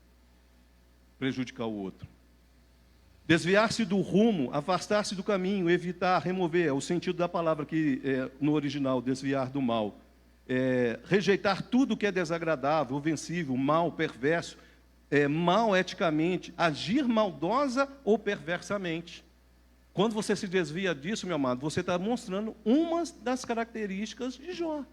Desviar-se do rumo, afastar-se do caminho, evitar, remover, é o sentido da palavra que no original, desviar do mal. Rejeitar tudo que é desagradável, ofensivo, mal, perverso, mal eticamente, agir maldosa ou perversamente. Quando você se desvia disso, meu amado, você está mostrando uma das características de Jó.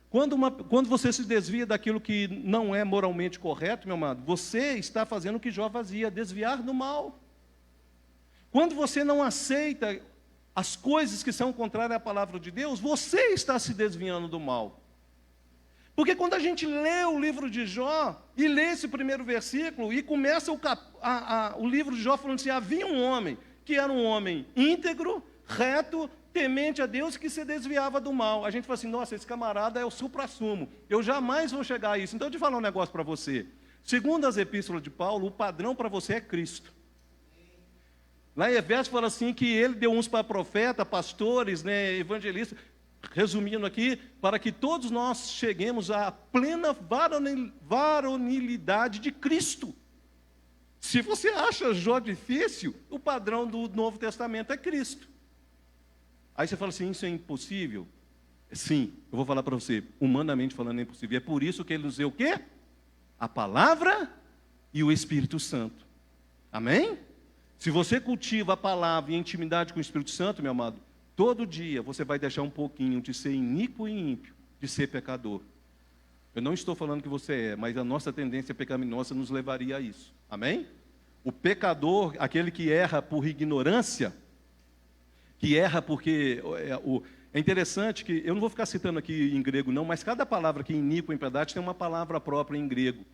Quando você se desvia daquilo que não é moralmente correto, meu amado, você está fazendo o que Jó fazia, desviar do mal. Quando você não aceita as coisas que são contrárias à palavra de Deus, você está se desviando do mal. Porque quando a gente lê o livro de Jó, e lê esse primeiro versículo, e começa o livro de Jó falando assim, havia um homem, que era um homem íntegro, reto, temente a Deus, que se desviava do mal. A gente fala assim, nossa, esse camarada é o suprassumo, eu jamais vou chegar a isso. Então, eu te falar um negócio para você. Segundo as epístolas de Paulo, o padrão para você é Cristo. Lá em Efésios fala assim, que ele deu uns para profeta, pastores, né, evangelistas, resumindo aqui, para que todos nós cheguemos à plena varonilidade de Cristo. Se você acha Jó difícil, o padrão do Novo Testamento é Cristo. Aí você fala assim, isso é impossível? Sim, eu vou falar para você, humanamente falando é impossível. É por isso que ele nos deu o quê? A palavra e o Espírito Santo. Amém? Se você cultiva a palavra e a intimidade com o Espírito Santo, meu amado, todo dia você vai deixar um pouquinho de ser iníquo e ímpio, de ser pecador. Eu não estou falando que você mas a nossa tendência pecaminosa nos levaria a isso. Amém? O pecador, aquele que erra por ignorância, que erra porque... É interessante que, eu não vou ficar citando aqui em grego não, mas cada palavra aqui, iníquo, impiedade, tem uma palavra própria em grego.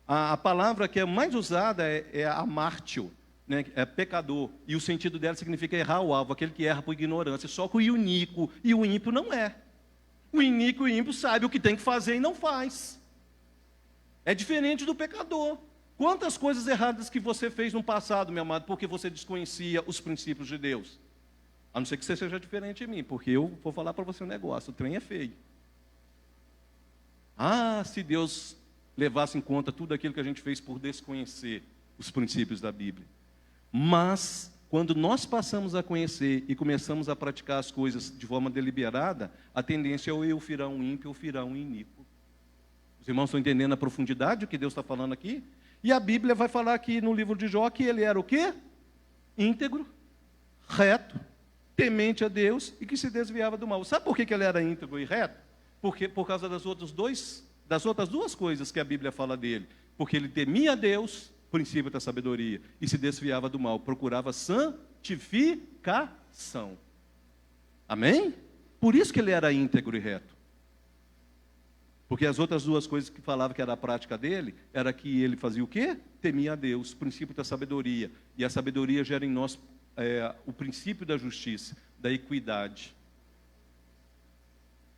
A palavra que é mais usada é amártio, né, é pecador, e o sentido dela significa errar o alvo, aquele que erra por ignorância, só que o iníquo e o ímpio não é. O iníquo e o ímpio sabe o que tem que fazer e não faz. É diferente do pecador. Quantas coisas erradas que você fez no passado, meu amado, porque você desconhecia os princípios de Deus? A não ser que você seja diferente de mim, porque eu vou falar para você um negócio, o trem é feio. Se Deus levasse em conta tudo aquilo que a gente fez por desconhecer os princípios da Bíblia. Mas, quando nós passamos a conhecer e começamos a praticar as coisas de forma deliberada, a tendência é ou eu virar um ímpio ou virar um iníquo. Os irmãos estão entendendo a profundidade do que Deus está falando aqui? E a Bíblia vai falar aqui no livro de Jó que ele era o quê? Íntegro, reto, temente a Deus e que se desviava do mal. Sabe por que ele era íntegro e reto? Porque, por causa das outras duas coisas que a Bíblia fala dele. Porque ele temia a Deus, princípio da sabedoria, e se desviava do mal, procurava santificação. Amém? Por isso que ele era íntegro e reto. Porque as outras duas coisas que falava que era a prática dele, era que ele fazia o quê? Temia a Deus, princípio da sabedoria. E a sabedoria gera em nós o princípio da justiça, da equidade.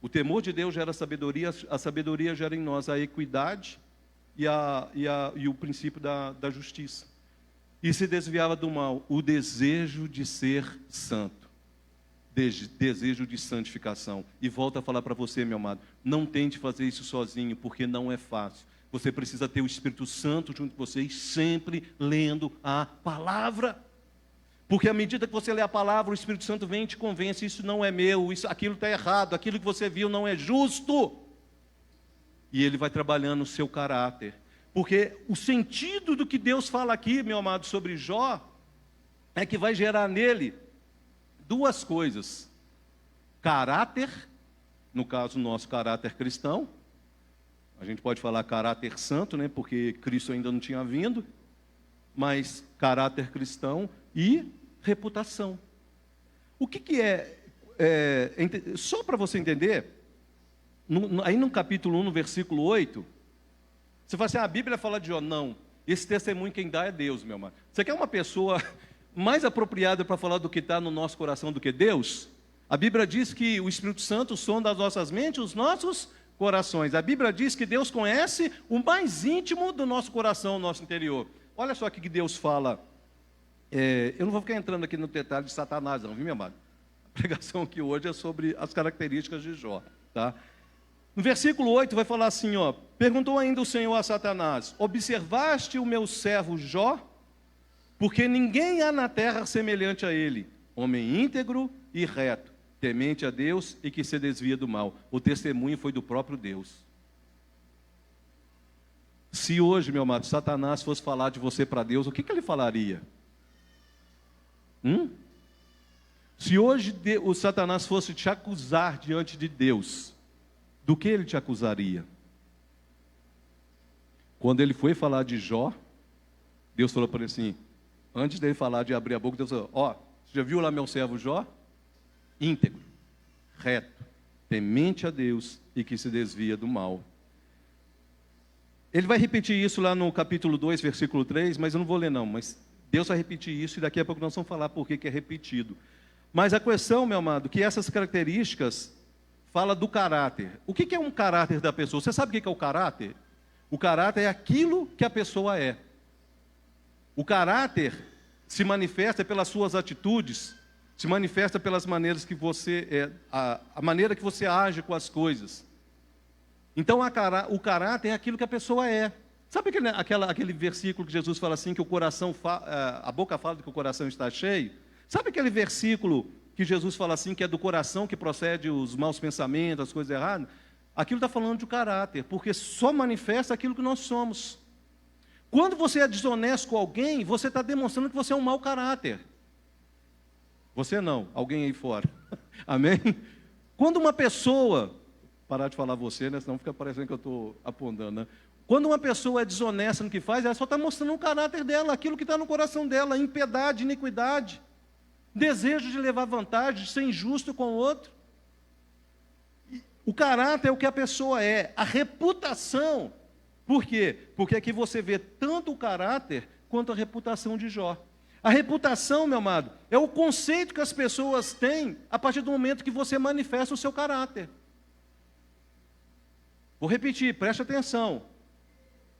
O temor de Deus gera sabedoria, a sabedoria gera em nós a equidade e o princípio da justiça. E se desviava do mal, o desejo de ser santo. Desejo de santificação. E volto a falar para você, meu amado, não tente fazer isso sozinho, porque não é fácil. Você precisa ter o Espírito Santo junto com você e sempre lendo a palavra. Porque à medida que você lê a palavra, o Espírito Santo vem e te convence, isso não é meu, aquilo está errado, aquilo que você viu não é justo. E ele vai trabalhando o seu caráter. Porque o sentido do que Deus fala aqui, meu amado, sobre Jó, é que vai gerar nele duas coisas: caráter, no caso nosso caráter cristão, a gente pode falar caráter santo, né, porque Cristo ainda não tinha vindo, mas caráter cristão e reputação. O que é só para você entender, aí no capítulo 1, no versículo 8, você fala assim, a Bíblia fala de Jó. Não, esse testemunho quem dá é Deus, meu irmão. Você quer uma pessoa mais apropriada para falar do que está no nosso coração do que Deus? A Bíblia diz que o Espírito Santo sonda as nossas mentes, os nossos corações. A Bíblia diz que Deus conhece o mais íntimo do nosso coração, o nosso interior. Olha só o que Deus fala. Eu não vou ficar entrando aqui no detalhe de Satanás, não, viu, meu amado? A pregação aqui hoje é sobre as características de Jó, tá? No versículo 8 vai falar assim, ó: perguntou ainda o Senhor a Satanás: observaste o meu servo Jó? Porque ninguém há na terra semelhante a ele, homem íntegro e reto, temente a Deus e que se desvia do mal. O testemunho foi do próprio Deus. Se hoje, meu amado, Satanás fosse falar de você para Deus, o que ele falaria? Se hoje o Satanás fosse te acusar diante de Deus, do que ele te acusaria? Quando ele foi falar de Jó, Deus falou para ele assim, antes dele falar de abrir a boca, Deus falou, ó, você já viu lá meu servo Jó? Íntegro, reto, temente a Deus e que se desvia do mal. Ele vai repetir isso lá no capítulo 2, versículo 3, mas eu não vou ler não, mas Deus vai repetir isso e daqui a pouco nós vamos falar por que é repetido. Mas a questão, meu amado, que essas características fala do caráter. O que é um caráter da pessoa? Você sabe o que é o caráter? O caráter é aquilo que a pessoa é. O caráter se manifesta pelas suas atitudes, se manifesta pelas maneiras que você a maneira que você age com as coisas. Então o caráter é aquilo que a pessoa é. Sabe aquele versículo que Jesus fala assim, que o coração a boca fala que o coração está cheio? Sabe aquele versículo que Jesus fala assim, que é do coração que procede os maus pensamentos, as coisas erradas? Aquilo está falando de caráter, porque só manifesta aquilo que nós somos. Quando você é desonesto com alguém, você está demonstrando que você é um mau caráter. Você não, alguém aí fora. Amém? Quando uma pessoa, parar de falar você, né? Senão fica parecendo que eu estou apontando, né? Quando uma pessoa é desonesta no que faz, ela só está mostrando o caráter dela, aquilo que está no coração dela, impiedade, iniquidade, desejo de levar vantagem, de ser injusto com o outro. O caráter é o que a pessoa é, a reputação. Por quê? Porque aqui você vê tanto o caráter quanto a reputação de Jó. A reputação, meu amado, é o conceito que as pessoas têm a partir do momento que você manifesta o seu caráter. Vou repetir, preste atenção.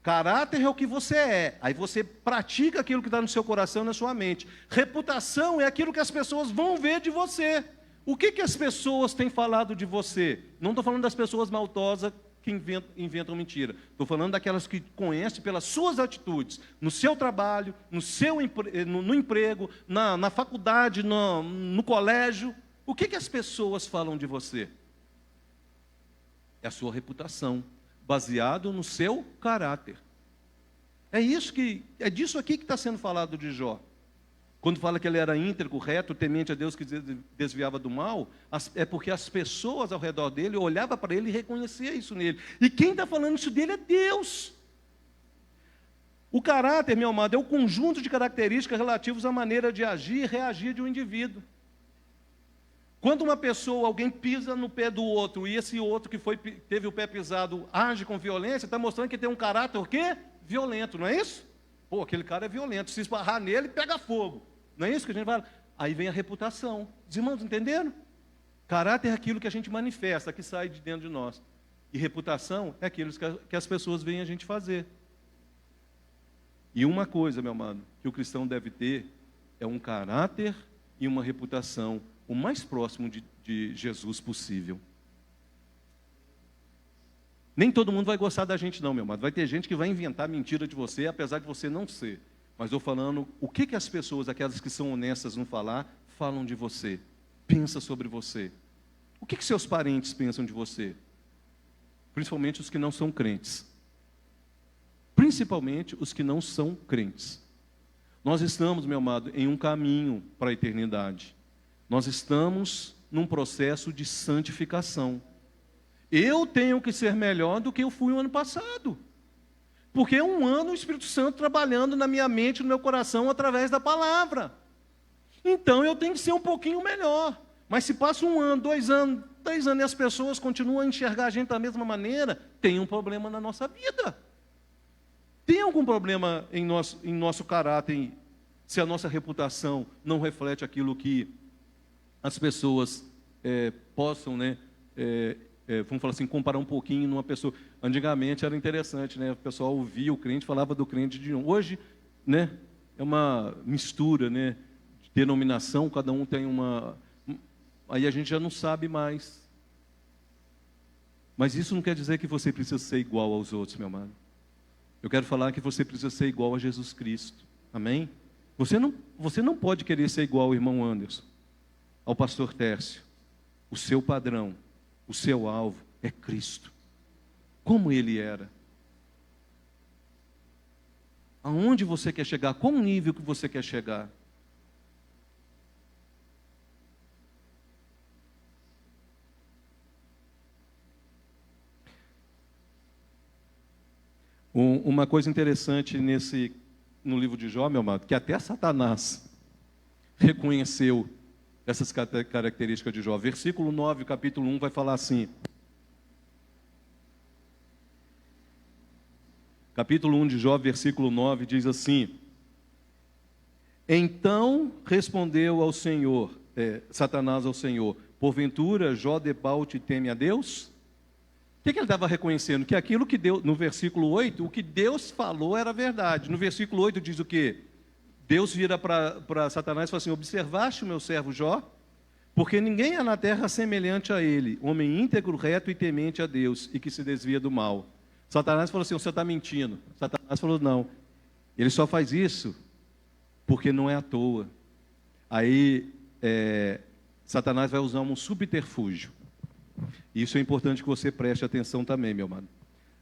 Caráter é o que você é, aí você pratica aquilo que está no seu coração e na sua mente. Reputação é aquilo que as pessoas vão ver de você. O que as pessoas têm falado de você? Não estou falando das pessoas maldosas que inventam mentira. Estou falando daquelas que conhecem pelas suas atitudes, no seu trabalho, no emprego, na faculdade, no colégio. O que as pessoas falam de você? É a sua reputação, baseado no seu caráter. É disso aqui que está sendo falado de Jó. Quando fala que ele era íntegro, reto, temente a Deus, que desviava do mal, é porque as pessoas ao redor dele olhavam para ele e reconheciam isso nele. E quem está falando isso dele é Deus. O caráter, meu amado, é o conjunto de características relativas à maneira de agir e reagir de um indivíduo. Quando uma pessoa, alguém pisa no pé do outro, e esse outro que teve o pé pisado age com violência, está mostrando que tem um caráter o quê? Violento, não é isso? Pô, aquele cara é violento, se esbarrar nele, pega fogo. Não é isso que a gente fala? Aí vem a reputação. Os irmãos entenderam? Caráter é aquilo que a gente manifesta, que sai de dentro de nós. E reputação é aquilo que as pessoas veem a gente fazer. E uma coisa, meu amado, que o cristão deve ter é um caráter e uma reputação o mais próximo de Jesus possível. Nem todo mundo vai gostar da gente não, meu amado. Vai ter gente que vai inventar mentira de você, apesar de você não ser. Mas estou falando, o que as pessoas, aquelas que são honestas no falar, falam de você? Pensa sobre você. O que seus parentes pensam de você? Principalmente os que não são crentes. Principalmente os que não são crentes. Nós estamos, meu amado, em um caminho para a eternidade. Nós estamos num processo de santificação. Eu tenho que ser melhor do que eu fui no ano passado. Porque é um ano o Espírito Santo trabalhando na minha mente, no meu coração, através da palavra. Então eu tenho que ser um pouquinho melhor. Mas se passa 1 ano, 2 anos, 3 anos e as pessoas continuam a enxergar a gente da mesma maneira, tem um problema na nossa vida. Tem algum problema em nosso caráter, se a nossa reputação não reflete aquilo que as pessoas possam, vamos falar assim, comparar um pouquinho numa pessoa. Antigamente era interessante, né? O pessoal ouvia o crente, falava do crente de um. Hoje, né? É uma mistura, né? De denominação, cada um tem uma. Aí a gente já não sabe mais. Mas isso não quer dizer que você precisa ser igual aos outros, meu amado. Eu quero falar que você precisa ser igual a Jesus Cristo. Amém? Você não pode querer ser igual ao irmão Anderson, ao pastor Tércio. O seu padrão, o seu alvo é Cristo. Como ele era. Aonde você quer chegar? Qual o nível que você quer chegar? Uma coisa interessante no livro de Jó, meu amado, que até Satanás reconheceu essas características de Jó. Versículo 9, capítulo 1, vai falar assim. Capítulo 1 de Jó, versículo 9, diz assim: Então respondeu ao Senhor, Satanás ao Senhor, porventura Jó debalte teme a Deus? O que ele estava reconhecendo? Que aquilo que Deus, no versículo 8, o que Deus falou era verdade. No versículo 8 diz o quê? Deus vira para Satanás e fala assim: observaste o meu servo Jó? Porque ninguém há na terra semelhante a ele, homem íntegro, reto e temente a Deus, e que se desvia do mal. Satanás falou assim: você está mentindo. Satanás falou: não, ele só faz isso porque não é à toa. Aí Satanás vai usar um subterfúgio. Isso é importante que você preste atenção também, meu amado.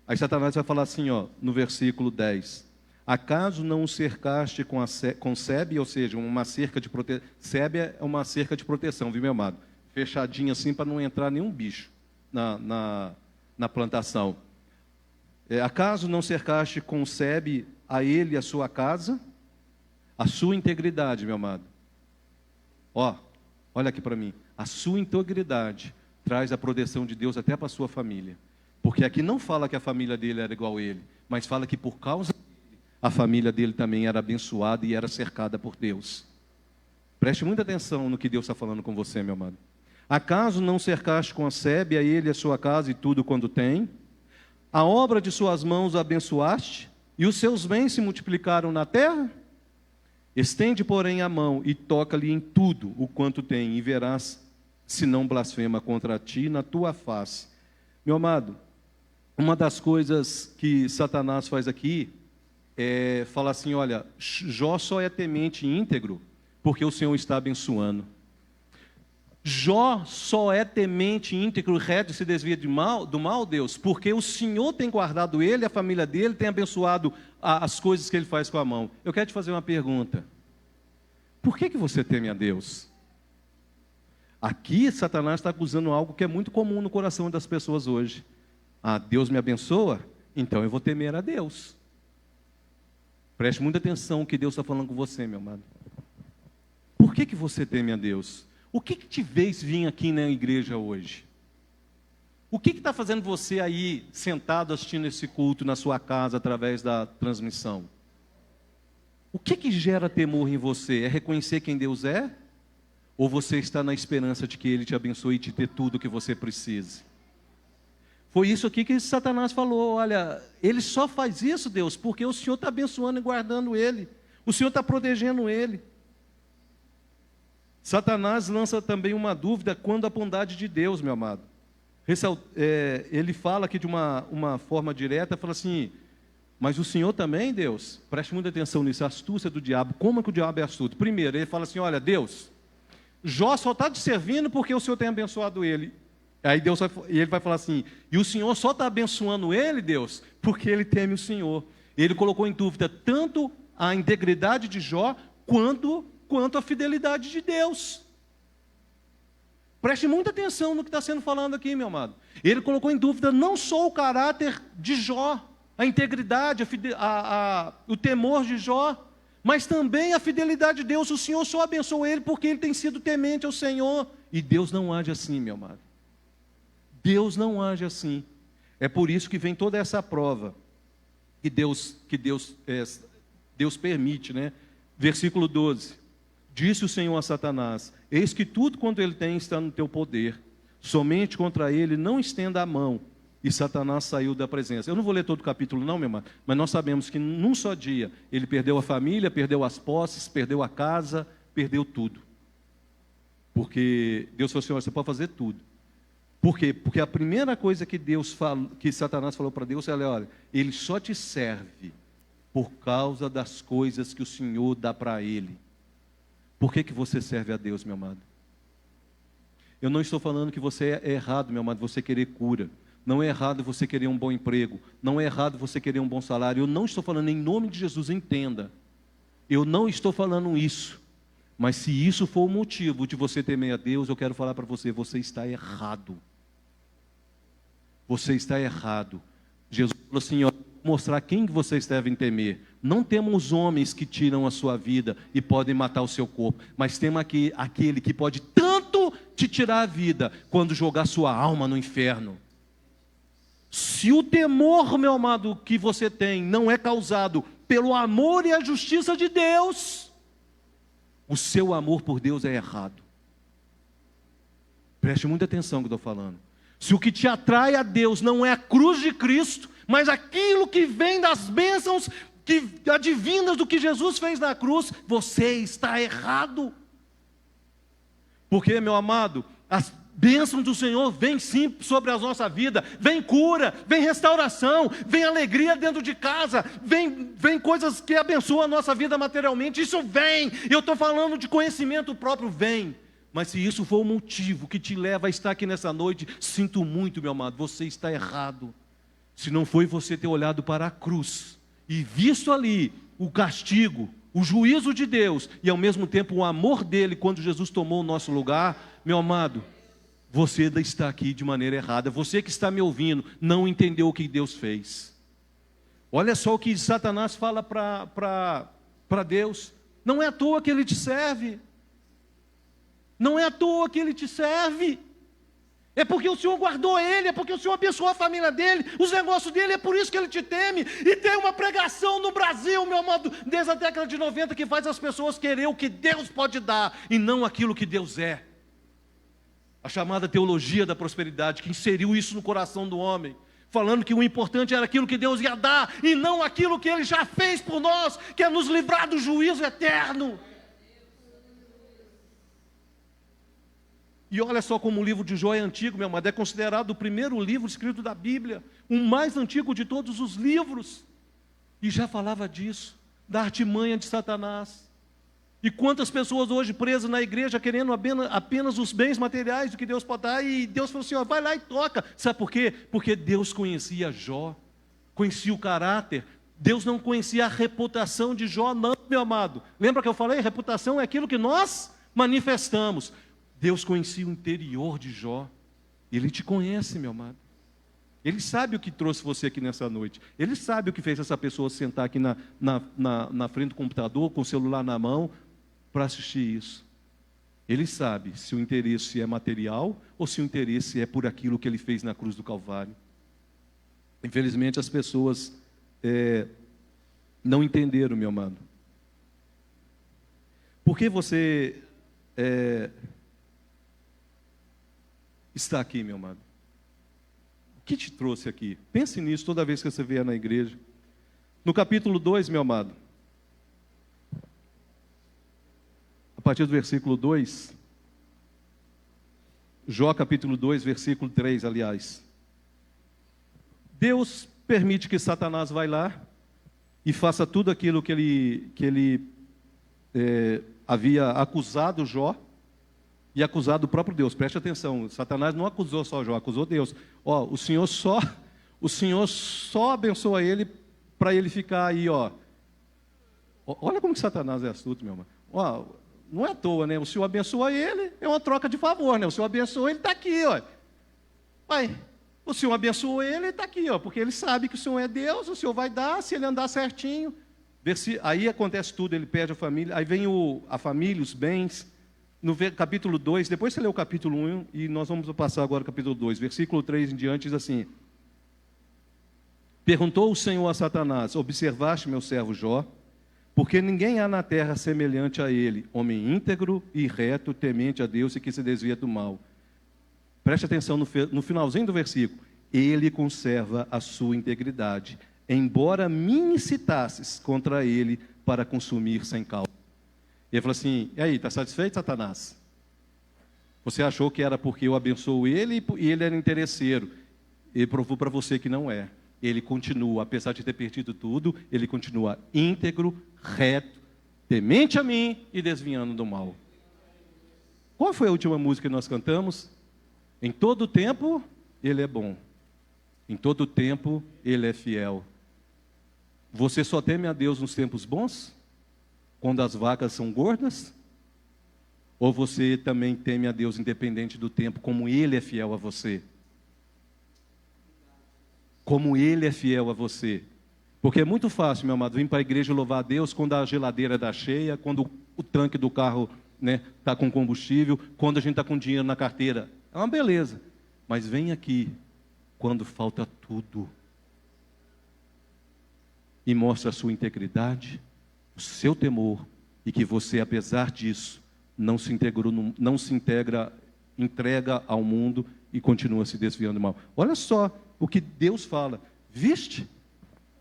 Aí Satanás vai falar assim, no versículo 10. Acaso não o cercaste com sebe, ou seja, uma cerca de proteção? Sebe é uma cerca de proteção, viu, meu amado? Fechadinha assim para não entrar nenhum bicho na plantação. Acaso não cercaste com sebe a ele e a sua casa? A sua integridade, meu amado. Olha aqui para mim. A sua integridade traz a proteção de Deus até para a sua família. Porque aqui não fala que a família dele era igual a ele, mas fala que por causa dele, a família dele também era abençoada e era cercada por Deus. Preste muita atenção no que Deus está falando com você, meu amado. Acaso não cercaste com a sebe a ele, a sua casa e tudo quando tem? A obra de suas mãos abençoaste, e os seus bens se multiplicaram na terra? Estende, porém, a mão e toca-lhe em tudo o quanto tem, e verás se não blasfema contra ti na tua face. Meu amado, uma das coisas que Satanás faz aqui é falar assim, olha, Jó só é temente e íntegro porque o Senhor está abençoando. Jó só é temente, íntegro, reto e se desvia do mal, Deus, porque o Senhor tem guardado ele, a família dele, tem abençoado as coisas que ele faz com a mão. Eu quero te fazer uma pergunta. Por que você teme a Deus? Aqui, Satanás está acusando algo que é muito comum no coração das pessoas hoje. Ah, Deus me abençoa? Então eu vou temer a Deus. Preste muita atenção no que Deus está falando com você, meu amado. Por que você teme a Deus? O que te fez vir aqui na igreja hoje? O que está fazendo você aí, sentado assistindo esse culto na sua casa, através da transmissão? O que gera temor em você? É reconhecer quem Deus é? Ou você está na esperança de que Ele te abençoe e te dê tudo o que você precise? Foi isso aqui que Satanás falou, olha, ele só faz isso, Deus, porque o Senhor está abençoando e guardando ele. O Senhor está protegendo ele. Satanás lança também uma dúvida quando a bondade de Deus, meu amado. Ele fala aqui de uma forma direta, fala assim, mas o Senhor também, Deus, preste muita atenção nisso, a astúcia do diabo. Como é que o diabo é astuto? Primeiro, ele fala assim, olha, Deus, Jó só está te servindo porque o Senhor tem abençoado ele. Aí ele vai falar assim, e o Senhor só está abençoando ele, Deus, porque ele teme o Senhor. Ele colocou em dúvida tanto a integridade de Jó, quanto a fidelidade de Deus. Preste muita atenção no que está sendo falado aqui, meu amado. Ele colocou em dúvida não só o caráter de Jó, a integridade, o temor de Jó, mas também a fidelidade de Deus. O Senhor só abençoou ele porque ele tem sido temente ao Senhor. E Deus não age assim, meu amado. Deus não age assim. É por isso que vem toda essa prova que Deus permite, né? Versículo 12. Disse o Senhor a Satanás, eis que tudo quanto ele tem está no teu poder, somente contra ele não estenda a mão. E Satanás saiu da presença. Eu não vou ler todo o capítulo não, meu irmão, mas nós sabemos que num só dia, ele perdeu a família, perdeu as posses, perdeu a casa, perdeu tudo. Porque Deus falou assim, olha, você pode fazer tudo. Por quê? Porque a primeira coisa que Satanás falou para Deus, olha, ele só te serve por causa das coisas que o Senhor dá para ele. Por que você serve a Deus, meu amado? Eu não estou falando que você é errado, meu amado, você querer cura. Não é errado você querer um bom emprego. Não é errado você querer um bom salário. Eu não estou falando, em nome de Jesus, entenda. Eu não estou falando isso. Mas se isso for o motivo de você temer a Deus, eu quero falar para você, você está errado. Você está errado. Jesus falou assim, ó, mostrar quem vocês devem temer. Não temos homens que tiram a sua vida e podem matar o seu corpo, mas temos aquele que pode tanto te tirar a vida, quando jogar sua alma no inferno. Se o temor, meu amado, que você tem, não é causado pelo amor e a justiça de Deus, o seu amor por Deus é errado. Preste muita atenção no que eu estou falando. Se o que te atrai a Deus não é a cruz de Cristo, mas aquilo que vem das bênçãos advindas do que Jesus fez na cruz, você está errado. Porque, meu amado, as bênçãos do Senhor vêm sim sobre a nossa vida, vem cura, vem restauração, vem alegria dentro de casa, vem coisas que abençoam a nossa vida materialmente, isso vem, eu estou falando de conhecimento próprio, vem. Mas se isso for o motivo que te leva a estar aqui nessa noite, sinto muito, meu amado, você está errado. Se não foi você ter olhado para a cruz e visto ali o castigo, o juízo de Deus e ao mesmo tempo o amor dele quando Jesus tomou o nosso lugar, meu amado, você ainda está aqui de maneira errada. Você que está me ouvindo não entendeu o que Deus fez. Olha só o que Satanás fala para Deus. Não é à toa que ele te serve. Não é à toa que ele te serve. É porque o Senhor guardou ele, é porque o Senhor abençoou a família dele, os negócios dele, é por isso que ele te teme. E tem uma pregação no Brasil, meu amado, desde a década de 90, que faz as pessoas querer o que Deus pode dar, e não aquilo que Deus é. A chamada teologia da prosperidade, que inseriu isso no coração do homem, falando que o importante era aquilo que Deus ia dar, e não aquilo que ele já fez por nós, que é nos livrar do juízo eterno. E olha só como o livro de Jó é antigo, meu amado, é considerado o primeiro livro escrito da Bíblia, o mais antigo de todos os livros. E já falava disso, da artimanha de Satanás. E quantas pessoas hoje presas na igreja, querendo apenas os bens materiais do que Deus pode dar, e Deus falou assim, ó, vai lá e toca. Sabe por quê? Porque Deus conhecia Jó, conhecia o caráter. Deus não conhecia a reputação de Jó, não, meu amado. Lembra que eu falei? Reputação é aquilo que nós manifestamos. Deus conhecia o interior de Jó. Ele te conhece, meu amado. Ele sabe o que trouxe você aqui nessa noite. Ele sabe o que fez essa pessoa sentar aqui na frente do computador, com o celular na mão, para assistir isso. Ele sabe se o interesse é material ou se o interesse é por aquilo que ele fez na cruz do Calvário. Infelizmente, as pessoas não entenderam, meu amado. Por que você está aqui, meu amado? O que te trouxe aqui? Pense nisso toda vez que você vier na igreja. No capítulo 2, meu amado, a partir do versículo 2, Jó capítulo 2, versículo 3, aliás. Deus permite que Satanás vá lá e faça tudo aquilo que ele havia acusado Jó e acusado o próprio Deus. Preste atenção, Satanás não acusou só Jó, acusou Deus. Ó, o Senhor só abençoa ele para ele ficar aí, ó. Olha como que Satanás é astuto, meu irmão. Ó, não é à toa, né? O Senhor abençoa ele, é uma troca de favor, né? O Senhor abençoa ele, está aqui, ó. Pai, o Senhor abençoou ele está aqui, ó, porque ele sabe que o Senhor é Deus, o Senhor vai dar, se ele andar certinho. Aí acontece tudo, ele perde a família, aí vem a família, os bens. No capítulo 2, depois você lê o capítulo 1, e nós vamos passar agora ao capítulo 2, versículo 3 em diante, diz assim: Perguntou o Senhor a Satanás, observaste meu servo Jó? Porque ninguém há na terra semelhante a ele, homem íntegro e reto, temente a Deus e que se desvia do mal. Preste atenção no finalzinho do versículo. Ele conserva a sua integridade, embora me incitasses contra ele para consumir sem causa. Ele falou assim, e aí, está satisfeito, Satanás? Você achou que era porque eu abençoo ele e ele era interesseiro. Ele provou para você que não é. Ele continua, apesar de ter perdido tudo, ele continua íntegro, reto, temente a mim e desviando do mal. Qual foi a última música que nós cantamos? Em todo tempo, ele é bom. Em todo tempo, ele é fiel. Você só teme a Deus nos tempos bons? Quando as vacas são gordas? Ou você também teme a Deus independente do tempo, como Ele é fiel a você? Como Ele é fiel a você. Porque é muito fácil, meu amado, vir para a igreja louvar a Deus quando a geladeira está cheia, quando o tanque do carro está com combustível, quando a gente está com dinheiro na carteira. É uma beleza. Mas vem aqui quando falta tudo. E mostra a sua integridade, o seu temor, e que você, apesar disso, não se entrega ao mundo e continua se desviando do mal. Olha só o que Deus fala. Viste?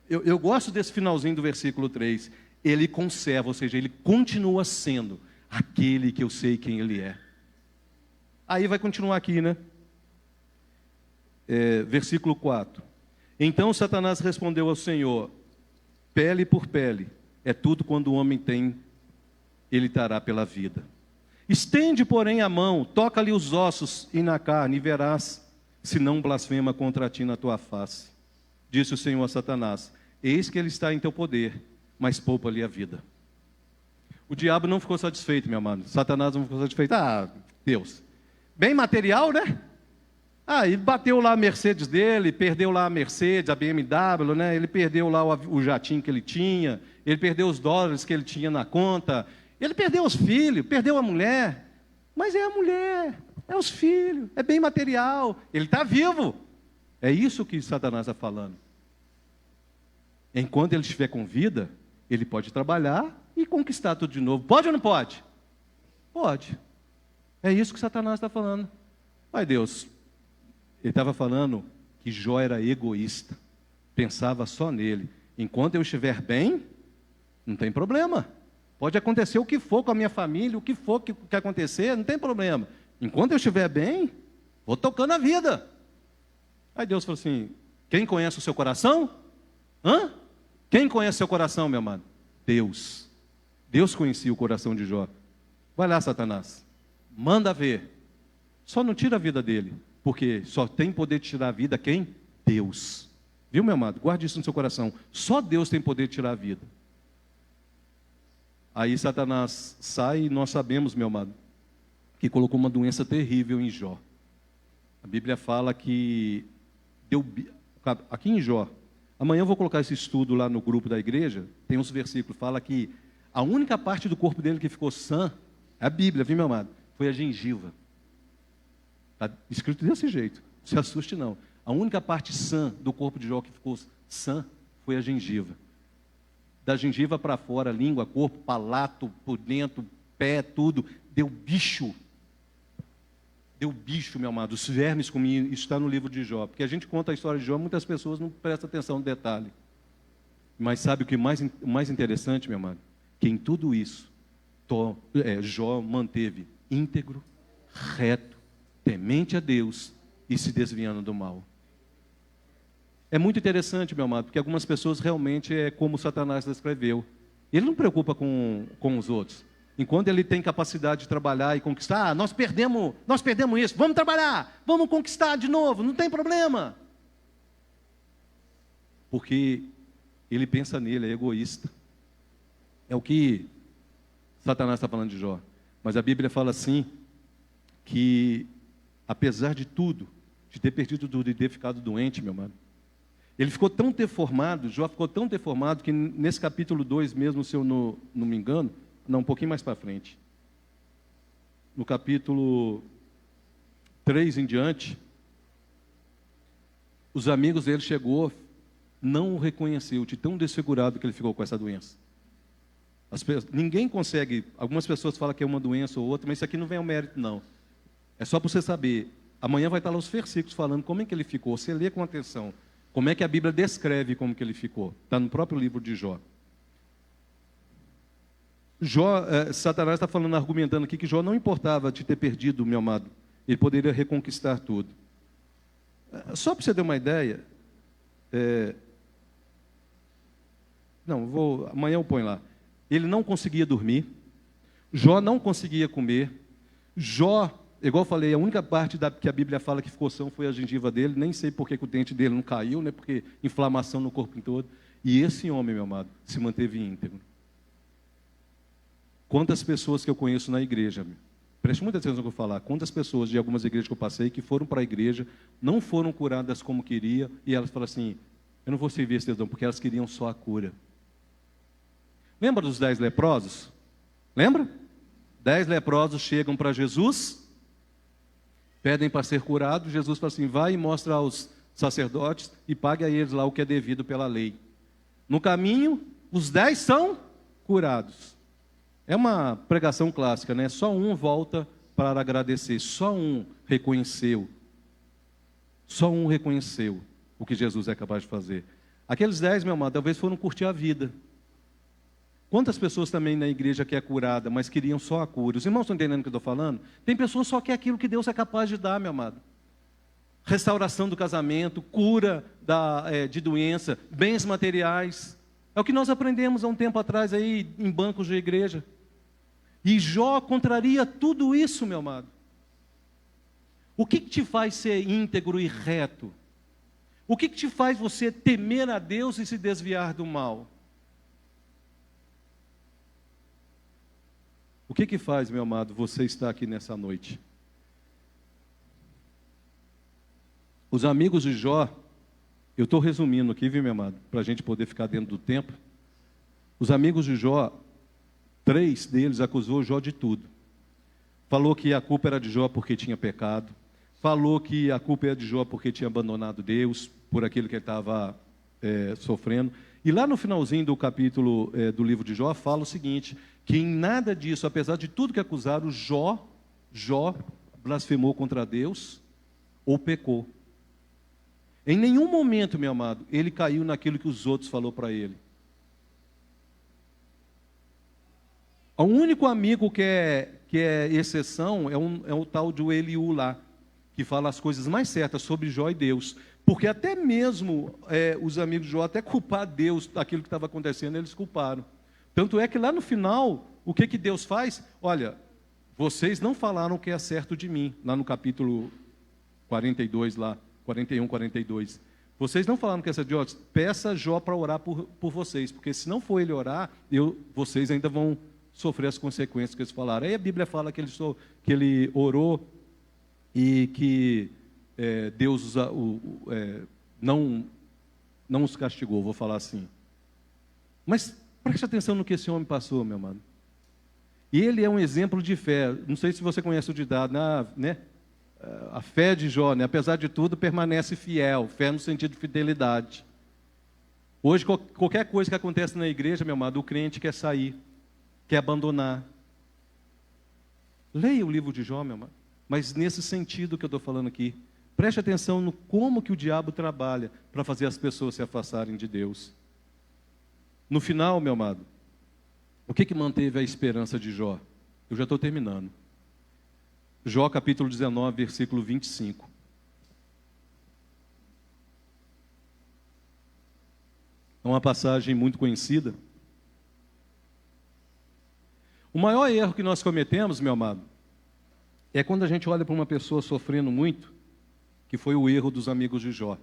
Eu gosto desse finalzinho do versículo 3. Ele conserva, ou seja, ele continua sendo aquele que eu sei quem ele é. Aí vai continuar aqui, né? Versículo 4. Então Satanás respondeu ao Senhor, pele por pele, é tudo quando o homem tem, ele dará pela vida. Estende, porém, a mão, toca-lhe os ossos e na carne, e verás, se não blasfema contra ti na tua face. Disse o Senhor a Satanás, eis que ele está em teu poder, mas poupa-lhe a vida. O diabo não ficou satisfeito, meu amado. Satanás não ficou satisfeito. Ah, Deus, bem material, né? Ah, ele bateu lá a Mercedes dele, perdeu lá a Mercedes, a BMW, né? Ele perdeu lá o jatinho que ele tinha, ele perdeu os dólares que ele tinha na conta, ele perdeu os filhos, perdeu a mulher, mas é a mulher, é os filhos, é bem material, ele está vivo. É isso que Satanás está falando. Enquanto ele estiver com vida, ele pode trabalhar e conquistar tudo de novo. Pode ou não pode? Pode. É isso que Satanás está falando. Pai Deus, ele estava falando que Jó era egoísta, pensava só nele. Enquanto eu estiver bem, não tem problema. Pode acontecer o que for com a minha família, o que for que acontecer, não tem problema. Enquanto eu estiver bem, vou tocando a vida. Aí Deus falou assim, quem conhece o seu coração? Hã? Quem conhece o seu coração, meu amado? Deus. Deus conhecia o coração de Jó. Vai lá, Satanás. Manda ver. Só não tira a vida dele. Porque só tem poder de tirar a vida quem? Deus. Viu, meu amado? Guarde isso no seu coração. Só Deus tem poder de tirar a vida. Aí Satanás sai e nós sabemos, meu amado, que colocou uma doença terrível em Jó. A Bíblia fala que deu... Aqui em Jó, amanhã eu vou colocar esse estudo lá no grupo da igreja, tem uns versículos, fala que a única parte do corpo dele que ficou sã, é a Bíblia, viu, meu amado? Foi a gengiva. Está escrito desse jeito, não se assuste não. A única parte sã do corpo de Jó que ficou sã foi a gengiva. Da gengiva para fora, língua, corpo, palato, por dentro, pé, tudo, deu bicho. Deu bicho, meu amado, os vermes comiam, isso está no livro de Jó. Porque a gente conta a história de Jó, muitas pessoas não prestam atenção no detalhe. Mas sabe o que o mais interessante, meu amado? Que em tudo isso, Jó manteve íntegro, reto, temente a Deus e se desviando do mal. É muito interessante, meu amado, porque algumas pessoas realmente é como Satanás descreveu. Ele não preocupa com os outros. Enquanto ele tem capacidade de trabalhar e conquistar, nós perdemos isso, vamos trabalhar, vamos conquistar de novo, não tem problema. Porque ele pensa nele, é egoísta. É o que Satanás está falando de Jó. Mas a Bíblia fala assim, que apesar de tudo, de ter perdido tudo e ter ficado doente, meu amado, ele ficou tão deformado, Jó ficou tão deformado, que nesse capítulo 2 mesmo, se eu não me engano, não, um pouquinho mais para frente, no capítulo 3 em diante, os amigos dele chegou, não o reconheceu, de tão desfigurado que ele ficou com essa doença. Ninguém consegue, algumas pessoas falam que é uma doença ou outra, mas isso aqui não vem ao mérito não. É só para você saber, amanhã vai estar lá os versículos falando como é que ele ficou, você lê com atenção. Como é que a Bíblia descreve como que ele ficou? Está no próprio livro de Jó. Satanás está falando, argumentando aqui que Jó não importava de ter perdido, meu amado. Ele poderia reconquistar tudo. Só para você ter uma ideia, amanhã eu ponho lá. Ele não conseguia dormir. Jó não conseguia comer. Jó, igual eu falei, a única parte que a Bíblia fala que ficou são foi a gengiva dele. Nem sei por que o dente dele não caiu, né? Porque inflamação no corpo todo. E esse homem, meu amado, se manteve íntegro. Quantas pessoas que eu conheço na igreja, preste muita atenção no que eu vou falar, quantas pessoas de algumas igrejas que eu passei, que foram para a igreja, não foram curadas como queria, e elas falam assim, eu não vou servir esse Deus não, porque elas queriam só a cura. Lembra dos 10 leprosos? Lembra? 10 leprosos chegam para Jesus, pedem para ser curados, Jesus fala assim, vai e mostra aos sacerdotes e pague a eles lá o que é devido pela lei. No caminho, os 10 são curados. É uma pregação clássica, né? Só um volta para agradecer, só um reconheceu. Só um reconheceu o que Jesus é capaz de fazer. Aqueles 10, meu amado, talvez foram curtir a vida. Quantas pessoas também na igreja que é curada, mas queriam só a cura? Os irmãos estão entendendo o que eu estou falando? Tem pessoas só que quer aquilo que Deus é capaz de dar, meu amado. Restauração do casamento, cura de doença, bens materiais. É o que nós aprendemos há um tempo atrás aí em bancos de igreja. E Jó contraria tudo isso, meu amado. O que te faz ser íntegro e reto? O que te faz você temer a Deus e se desviar do mal? O que faz, meu amado, você estar aqui nessa noite? Os amigos de Jó, eu estou resumindo aqui, viu, meu amado, para a gente poder ficar dentro do tempo. Os amigos de Jó, 3 deles acusou Jó de tudo. Falou que a culpa era de Jó porque tinha pecado. Falou que a culpa era de Jó porque tinha abandonado Deus, por aquilo que ele estava sofrendo. E lá no finalzinho do capítulo do livro de Jó, fala o seguinte, que em nada disso, apesar de tudo que acusaram, Jó blasfemou contra Deus ou pecou. Em nenhum momento, meu amado, ele caiu naquilo que os outros falaram para ele. O único amigo que é exceção é o tal de Eliú lá, que fala as coisas mais certas sobre Jó e Deus. Porque até mesmo os amigos de Jó, até culpar Deus daquilo que estava acontecendo, eles culparam. Tanto é que lá no final, o que Deus faz? Olha, vocês não falaram o que é certo de mim, lá no capítulo 42, lá, 41, 42. Vocês não falaram que é certo de Jó, peça Jó para orar por vocês, porque se não for ele orar, vocês ainda vão sofrer as consequências que eles falaram. Aí a Bíblia fala que ele orou e que Deus não os castigou, vou falar assim. Mas preste atenção no que esse homem passou, meu amado. E ele é um exemplo de fé. Não sei se você conhece o ditado, né? A fé de Jó, né? Apesar de tudo, permanece fiel. Fé no sentido de fidelidade. Hoje, qualquer coisa que acontece na igreja, meu amado, o crente quer sair, quer abandonar. Leia o livro de Jó, meu amado. Mas nesse sentido que eu estou falando aqui. Preste atenção no como que o diabo trabalha para fazer as pessoas se afastarem de Deus. No final, meu amado, o que manteve a esperança de Jó? Eu já estou terminando. Jó capítulo 19, versículo 25. É uma passagem muito conhecida. O maior erro que nós cometemos, meu amado, é quando a gente olha para uma pessoa sofrendo muito, que foi o erro dos amigos de Jó.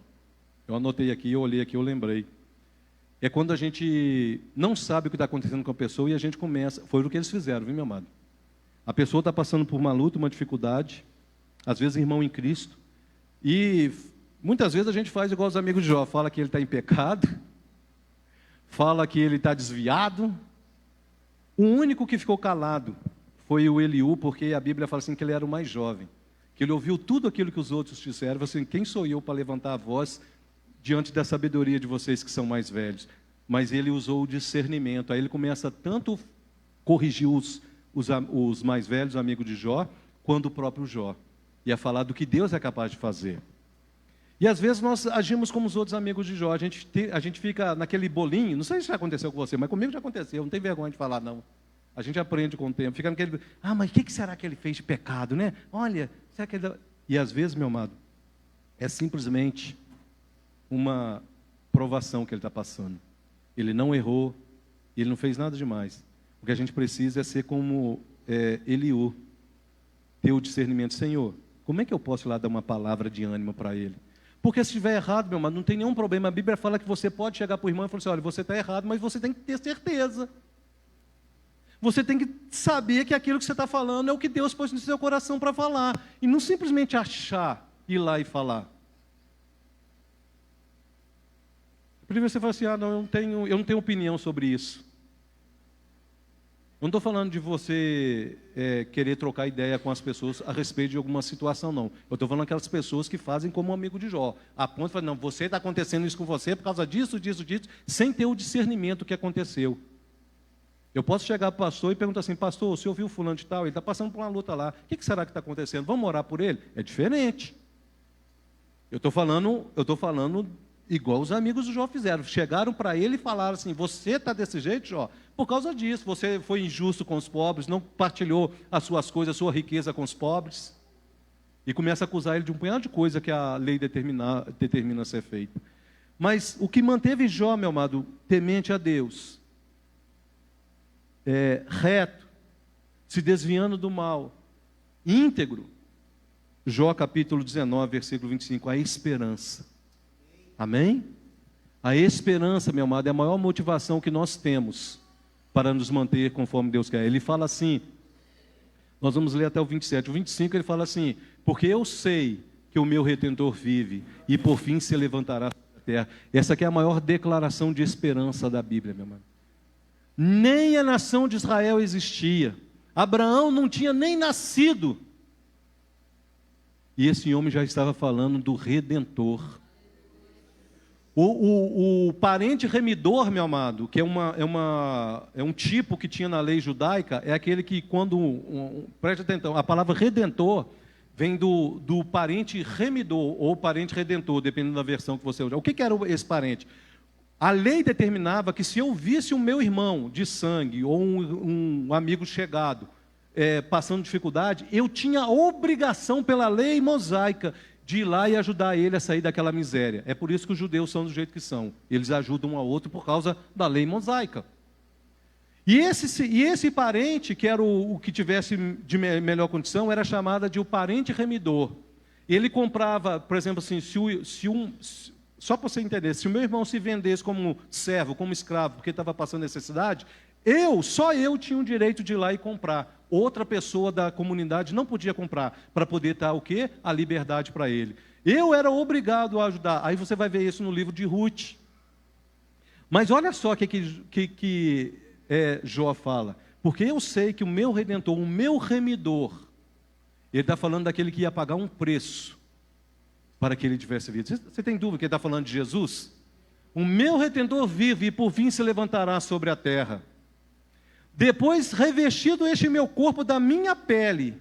Eu anotei aqui, eu olhei aqui, eu lembrei. É quando a gente não sabe o que está acontecendo com a pessoa e a gente começa... Foi o que eles fizeram, viu, meu amado? A pessoa está passando por uma luta, uma dificuldade, às vezes irmão em Cristo, e muitas vezes a gente faz igual os amigos de Jó, fala que ele está em pecado, fala que ele está desviado. O único que ficou calado foi o Eliú, porque a Bíblia fala assim que ele era o mais jovem, que ele ouviu tudo aquilo que os outros disseram, falou assim, quem sou eu para levantar a voz diante da sabedoria de vocês que são mais velhos? Mas ele usou o discernimento, aí ele começa tanto corrigir os mais velhos amigos de Jó, quanto o próprio Jó, e a falar do que Deus é capaz de fazer. E às vezes nós agimos como os outros amigos de Jó, a gente fica naquele bolinho, não sei se já aconteceu com você, mas comigo já aconteceu, não tem vergonha de falar não. A gente aprende com o tempo, fica naquele, mas o que será que ele fez de pecado, né? Olha, será que ele... E às vezes, meu amado, é simplesmente uma provação que ele está passando. Ele não errou, ele não fez nada demais. O que a gente precisa é ser como Eliú, ter o discernimento. Senhor, como é que eu posso ir lá dar uma palavra de ânimo para ele? Porque se estiver errado, meu amado, não tem nenhum problema. A Bíblia fala que você pode chegar para o irmão e falar assim, olha, você está errado, mas você tem que ter certeza. Você tem que saber que aquilo que você está falando é o que Deus pôs no seu coração para falar. E não simplesmente achar, ir lá e falar. Primeiro você fala assim, não, eu não tenho opinião sobre isso. Eu não estou falando de você querer trocar ideia com as pessoas a respeito de alguma situação, não. Eu estou falando daquelas pessoas que fazem como um amigo de Jó. A ponto de falar, não, você está acontecendo isso com você por causa disso, sem ter o discernimento que aconteceu. Eu posso chegar para o pastor e perguntar assim, pastor, o senhor viu fulano de tal? Ele está passando por uma luta lá. O que será que está acontecendo? Vamos orar por ele? É diferente. Eu estou falando igual os amigos do Jó fizeram. Chegaram para ele e falaram assim, você está desse jeito, Jó? Por causa disso, você foi injusto com os pobres, não partilhou as suas coisas, a sua riqueza com os pobres. E começa a acusar ele de um punhado de coisa que a lei determina ser feita. Mas o que manteve Jó, meu amado, temente a Deus, reto, se desviando do mal, íntegro, Jó capítulo 19, versículo 25, a esperança. Amém? A esperança, meu amado, é a maior motivação que nós temos para nos manter conforme Deus quer. Ele fala assim, nós vamos ler até o 27, o 25 ele fala assim, porque eu sei que o meu Redentor vive e por fim se levantará da terra. Essa aqui é a maior declaração de esperança da Bíblia, meu amado. Nem a nação de Israel existia, Abraão não tinha nem nascido, e esse homem já estava falando do Redentor. O parente remidor, meu amado, que é um tipo que tinha na lei judaica, é aquele que preste atenção, a palavra redentor vem do parente remidor ou parente redentor, dependendo da versão que você usa. O que era esse parente? A lei determinava que se eu visse o meu irmão de sangue ou um amigo chegado passando dificuldade, eu tinha a obrigação pela lei mosaica de ir lá e ajudar ele a sair daquela miséria. É por isso que os judeus são do jeito que são. Eles ajudam um ao outro por causa da lei mosaica. E esse parente, que era o que tivesse de melhor condição, era chamado de o parente remidor. Ele comprava, por exemplo, assim, só para você entender, se o meu irmão se vendesse como servo, como escravo, porque estava passando necessidade, só eu tinha o direito de ir lá e comprar. Outra pessoa da comunidade não podia comprar, para poder dar o quê? A liberdade para ele. Eu era obrigado a ajudar. Aí você vai ver isso no livro de Ruth. Mas olha só o que Jó fala. Porque eu sei que o meu Redentor, o meu remidor, ele está falando daquele que ia pagar um preço para que ele tivesse vida. Você tem dúvida que ele está falando de Jesus? O meu Redentor vive e por fim se levantará sobre a terra. Depois, revestido este meu corpo da minha pele,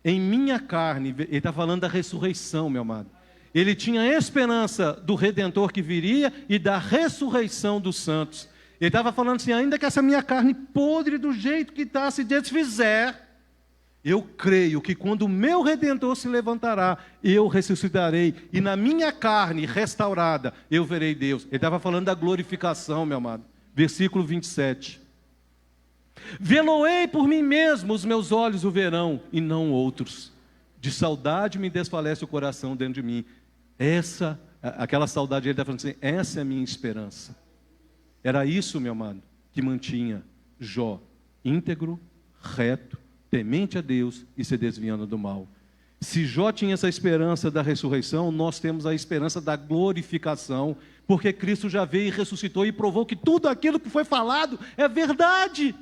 em minha carne. Ele está falando da ressurreição, meu amado. Ele tinha a esperança do Redentor que viria e da ressurreição dos santos. Ele estava falando assim, ainda que essa minha carne podre do jeito que está se desfizer, eu creio que quando o meu Redentor se levantará, eu ressuscitarei, e na minha carne restaurada, eu verei Deus. Ele estava falando da glorificação, meu amado. Versículo 27. Veloei por mim mesmo, os meus olhos o verão, e não outros. De saudade me desfalece o coração dentro de mim. Aquela saudade, ele está falando assim, essa é a minha esperança. Era isso, meu amado, que mantinha Jó íntegro, reto, temente a Deus e se desviando do mal. Se Jó tinha essa esperança da ressurreição, nós temos a esperança da glorificação, porque Cristo já veio e ressuscitou e provou que tudo aquilo que foi falado é verdade.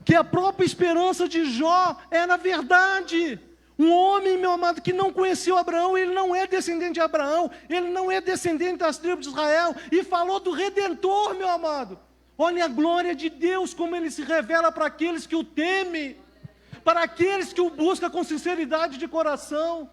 Que a própria esperança de Jó era verdade. Um homem, meu amado, que não conheceu Abraão, ele não é descendente de Abraão, ele não é descendente das tribos de Israel, e falou do Redentor, meu amado. Olha a glória de Deus, como ele se revela para aqueles que o temem, para aqueles que o buscam com sinceridade de coração.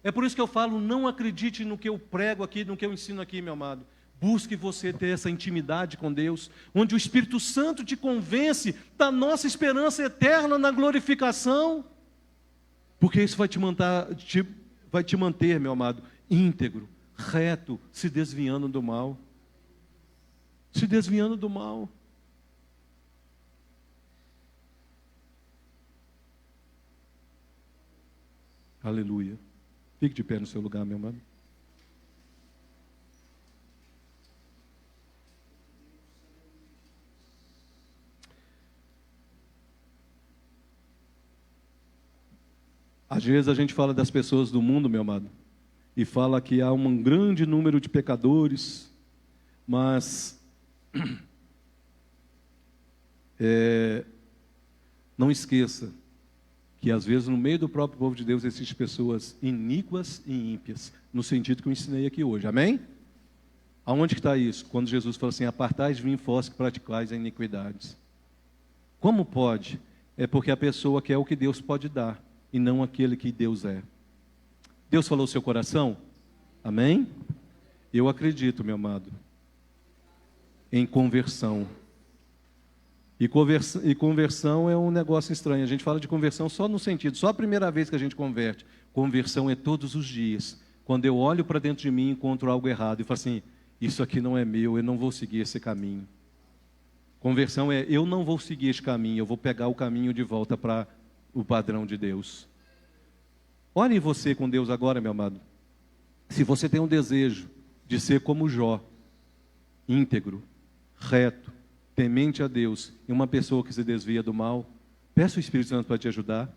É por isso que eu falo, não acredite no que eu prego aqui, no que eu ensino aqui, meu amado. Busque você ter essa intimidade com Deus, onde o Espírito Santo te convence da nossa esperança eterna na glorificação. Porque isso vai te manter, meu amado, íntegro, reto, se desviando do mal. Se desviando do mal. Aleluia. Fique de pé no seu lugar, meu amado. Às vezes a gente fala das pessoas do mundo, meu amado, e fala que há um grande número de pecadores, mas não esqueça que às vezes no meio do próprio povo de Deus existem pessoas iníquas e ímpias, no sentido que eu ensinei aqui hoje, amém? Aonde que está isso? Quando Jesus falou assim, apartais de mim, vós que praticais a iniquidades. Como pode? É porque a pessoa quer o que Deus pode dar, e não aquele que Deus é. Deus falou ao seu coração? Amém? Eu acredito, meu amado, em conversão. E conversão é um negócio estranho. A gente fala de conversão só no sentido, só a primeira vez que a gente converte. Conversão é todos os dias. Quando eu olho para dentro de mim e encontro algo errado, e falo assim, isso aqui não é meu, eu não vou seguir esse caminho. Conversão é, eu não vou seguir esse caminho, eu vou pegar o caminho de volta para o padrão de Deus. Olhe você com Deus agora, meu amado. Se você tem um desejo de ser como Jó, íntegro, reto, temente a Deus, e uma pessoa que se desvia do mal, peça o Espírito Santo para te ajudar.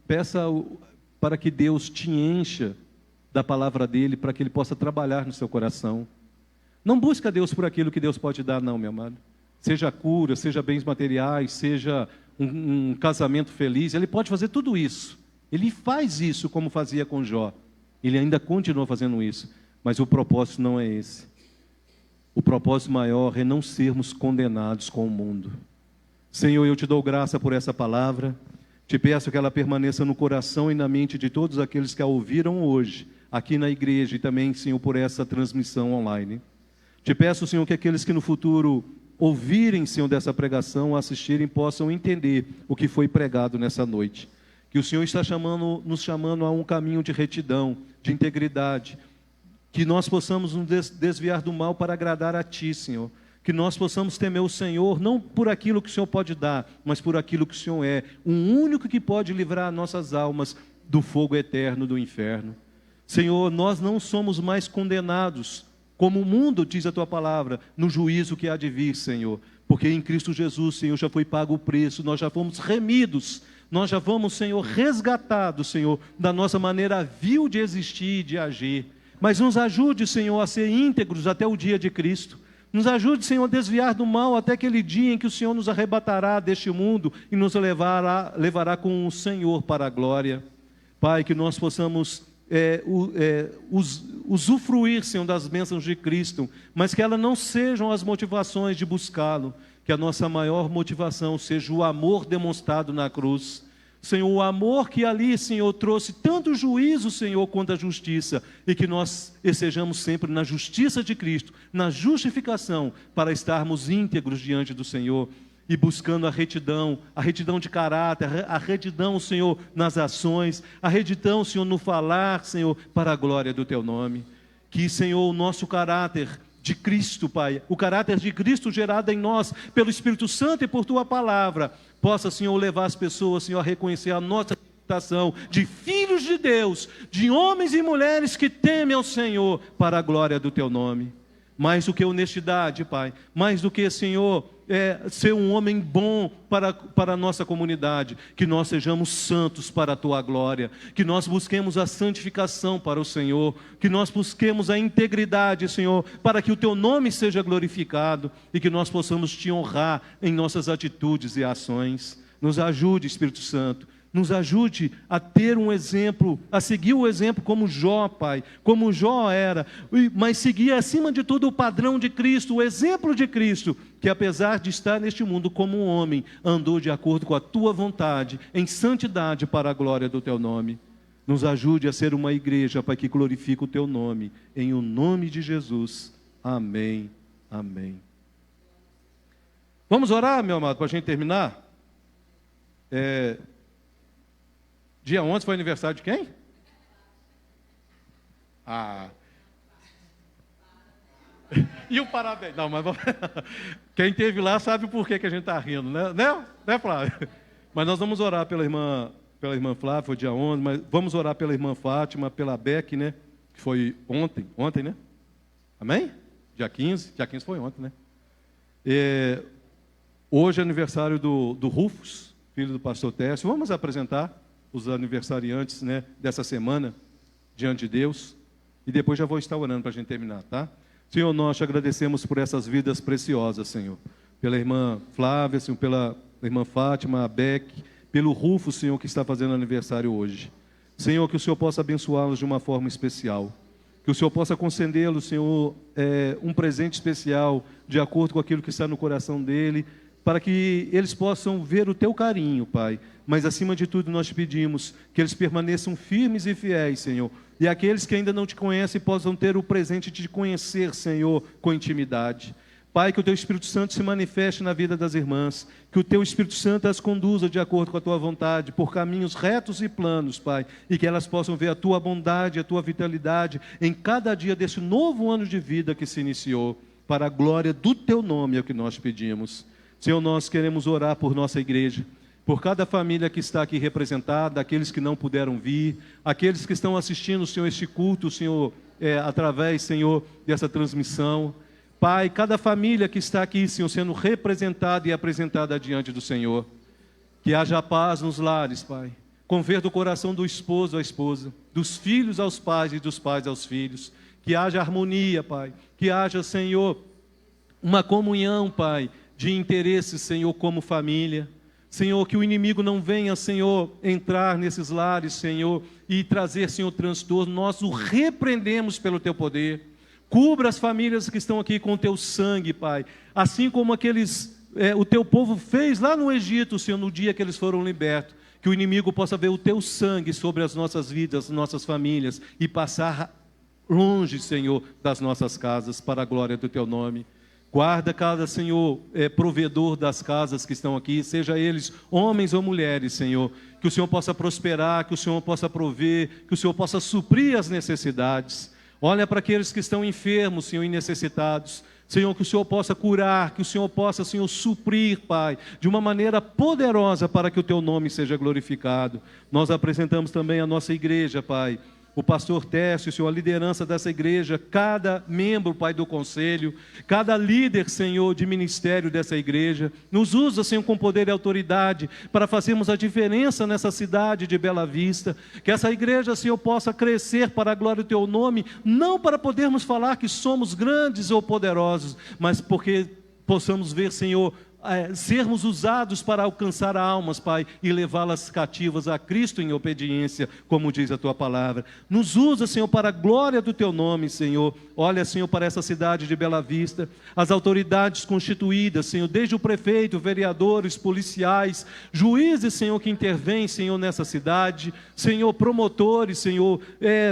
Peça para que Deus te encha da palavra dele, para que ele possa trabalhar no seu coração. Não busque a Deus por aquilo que Deus pode dar, não, meu amado. Seja cura, seja bens materiais, seja um casamento feliz, ele pode fazer tudo isso. Ele faz isso como fazia com Jó. Ele ainda continua fazendo isso. Mas o propósito não é esse. O propósito maior é não sermos condenados com o mundo. Senhor, eu te dou graça por essa palavra. Te peço que ela permaneça no coração e na mente de todos aqueles que a ouviram hoje, aqui na igreja e também, Senhor, por essa transmissão online. Te peço, Senhor, que aqueles que no futuro ouvirem, Senhor, dessa pregação, assistirem, possam entender o que foi pregado nessa noite. Que o Senhor está nos chamando a um caminho de retidão, de integridade, que nós possamos nos desviar do mal para agradar a Ti, Senhor. Que nós possamos temer o Senhor, não por aquilo que o Senhor pode dar, mas por aquilo que o Senhor é, o único que pode livrar nossas almas do fogo eterno do inferno. Senhor, nós não somos mais condenados, como o mundo, diz a Tua palavra, no juízo que há de vir, Senhor. Porque em Cristo Jesus, Senhor, já foi pago o preço, nós já fomos remidos, nós já fomos, Senhor, resgatados, Senhor, da nossa maneira vil de existir e de agir. Mas nos ajude, Senhor, a ser íntegros até o dia de Cristo. Nos ajude, Senhor, a desviar do mal até aquele dia em que o Senhor nos arrebatará deste mundo e nos levará com o Senhor para a glória. Pai, que nós possamos usufruir, Senhor, das bênçãos de Cristo, mas que elas não sejam as motivações de buscá-lo, que a nossa maior motivação seja o amor demonstrado na cruz. Senhor, o amor que ali, Senhor, trouxe tanto juízo, Senhor, quanto a justiça, e que nós estejamos sempre na justiça de Cristo, na justificação, para estarmos íntegros diante do Senhor, e buscando a retidão de caráter, a retidão, Senhor, nas ações, a retidão, Senhor, no falar, Senhor, para a glória do Teu nome. Que, Senhor, o nosso caráter de Cristo, Pai, o caráter de Cristo gerado em nós pelo Espírito Santo e por Tua palavra, possa, Senhor, levar as pessoas, Senhor, a reconhecer a nossa reputação de filhos de Deus, de homens e mulheres que temem ao Senhor para a glória do Teu nome. Mais do que honestidade, Pai, mais do que, Senhor, ser um homem bom para a nossa comunidade, que nós sejamos santos para a Tua glória, que nós busquemos a santificação para o Senhor, que nós busquemos a integridade, Senhor, para que o Teu nome seja glorificado e que nós possamos Te honrar em nossas atitudes e ações. Nos ajude, Espírito Santo, nos ajude a ter um exemplo, a seguir o exemplo como Jó, Pai, como Jó era, mas seguir acima de tudo o padrão de Cristo, o exemplo de Cristo, que apesar de estar neste mundo como um homem, andou de acordo com a Tua vontade, em santidade para a glória do Teu nome. Nos ajude a ser uma igreja, Pai, que glorifica o Teu nome, em o nome de Jesus. Amém, amém. Vamos orar, meu amado, para a gente terminar? Dia 11 foi aniversário de quem? E o parabéns? Não, mas quem esteve lá sabe o porquê que a gente está rindo, né, Flávio? Mas nós vamos orar pela irmã Flávia, foi dia 11, mas vamos orar pela irmã Fátima, pela Beck, né? Que foi ontem, né? Amém? Dia 15 foi ontem, né? Hoje é aniversário do Rufus, filho do pastor Técio. Vamos apresentar os aniversariantes, né, dessa semana, diante de Deus, e depois já vou estar orando para a gente terminar, tá? Senhor, nós te agradecemos por essas vidas preciosas, Senhor, pela irmã Flávia, Senhor, pela irmã Fátima, a Beck, pelo Rufo, Senhor, que está fazendo aniversário hoje. Senhor, que o Senhor possa abençoá-los de uma forma especial, que o Senhor possa concedê-los, Senhor, um presente especial, de acordo com aquilo que está no coração dele, para que eles possam ver o Teu carinho, Pai. Mas, acima de tudo, nós te pedimos que eles permaneçam firmes e fiéis, Senhor. E aqueles que ainda não Te conhecem possam ter o presente de Te conhecer, Senhor, com intimidade. Pai, que o Teu Espírito Santo se manifeste na vida das irmãs, que o Teu Espírito Santo as conduza de acordo com a Tua vontade, por caminhos retos e planos, Pai, e que elas possam ver a Tua bondade, a Tua vitalidade em cada dia desse novo ano de vida que se iniciou, para a glória do Teu nome, é o que nós pedimos. Senhor, nós queremos orar por nossa igreja, por cada família que está aqui representada, aqueles que não puderam vir, aqueles que estão assistindo, Senhor, este culto, Senhor, através, Senhor, dessa transmissão. Pai, cada família que está aqui, Senhor, sendo representada e apresentada diante do Senhor, que haja paz nos lares, Pai, conver do coração do esposo à esposa, dos filhos aos pais e dos pais aos filhos, que haja harmonia, Pai, que haja, Senhor, uma comunhão, Pai, de interesse, Senhor, como família. Senhor, que o inimigo não venha, Senhor, entrar nesses lares, Senhor, e trazer, Senhor, transtorno. Nós o repreendemos pelo Teu poder. Cubra as famílias que estão aqui com o Teu sangue, Pai. Assim como o Teu povo fez lá no Egito, Senhor, no dia que eles foram libertos. que o inimigo possa ver o teu sangue sobre as nossas vidas, as nossas famílias, e passar longe, Senhor, das nossas casas, para a glória do teu nome. Guarda cada, Senhor, provedor das casas que estão aqui, seja eles homens ou mulheres, Senhor, que o Senhor possa prosperar, que o Senhor possa prover, que o Senhor possa suprir as necessidades. Olha para aqueles que estão enfermos, Senhor, e necessitados. Senhor, que o Senhor possa curar, que o Senhor possa, Senhor, suprir, Pai, de uma maneira poderosa para que o teu nome seja glorificado. Nós apresentamos também a nossa igreja, Pai, o pastor Tércio, Senhor, a liderança dessa igreja, cada membro, Pai, do conselho, cada líder, Senhor, de ministério dessa igreja, nos usa, Senhor, com poder e autoridade, para fazermos a diferença nessa cidade de Bela Vista, que essa igreja, Senhor, possa crescer para a glória do teu nome, não para podermos falar que somos grandes ou poderosos, mas porque possamos ver, Senhor, sermos usados para alcançar almas, Pai, e levá-las cativas a Cristo em obediência, como diz a Tua palavra. Nos usa, Senhor, para a glória do Teu nome, Senhor. Olha, Senhor, para essa cidade de Bela Vista, as autoridades constituídas, Senhor, desde o prefeito, vereadores, policiais, juízes, Senhor, que intervêm, Senhor, nessa cidade, Senhor, promotores, Senhor,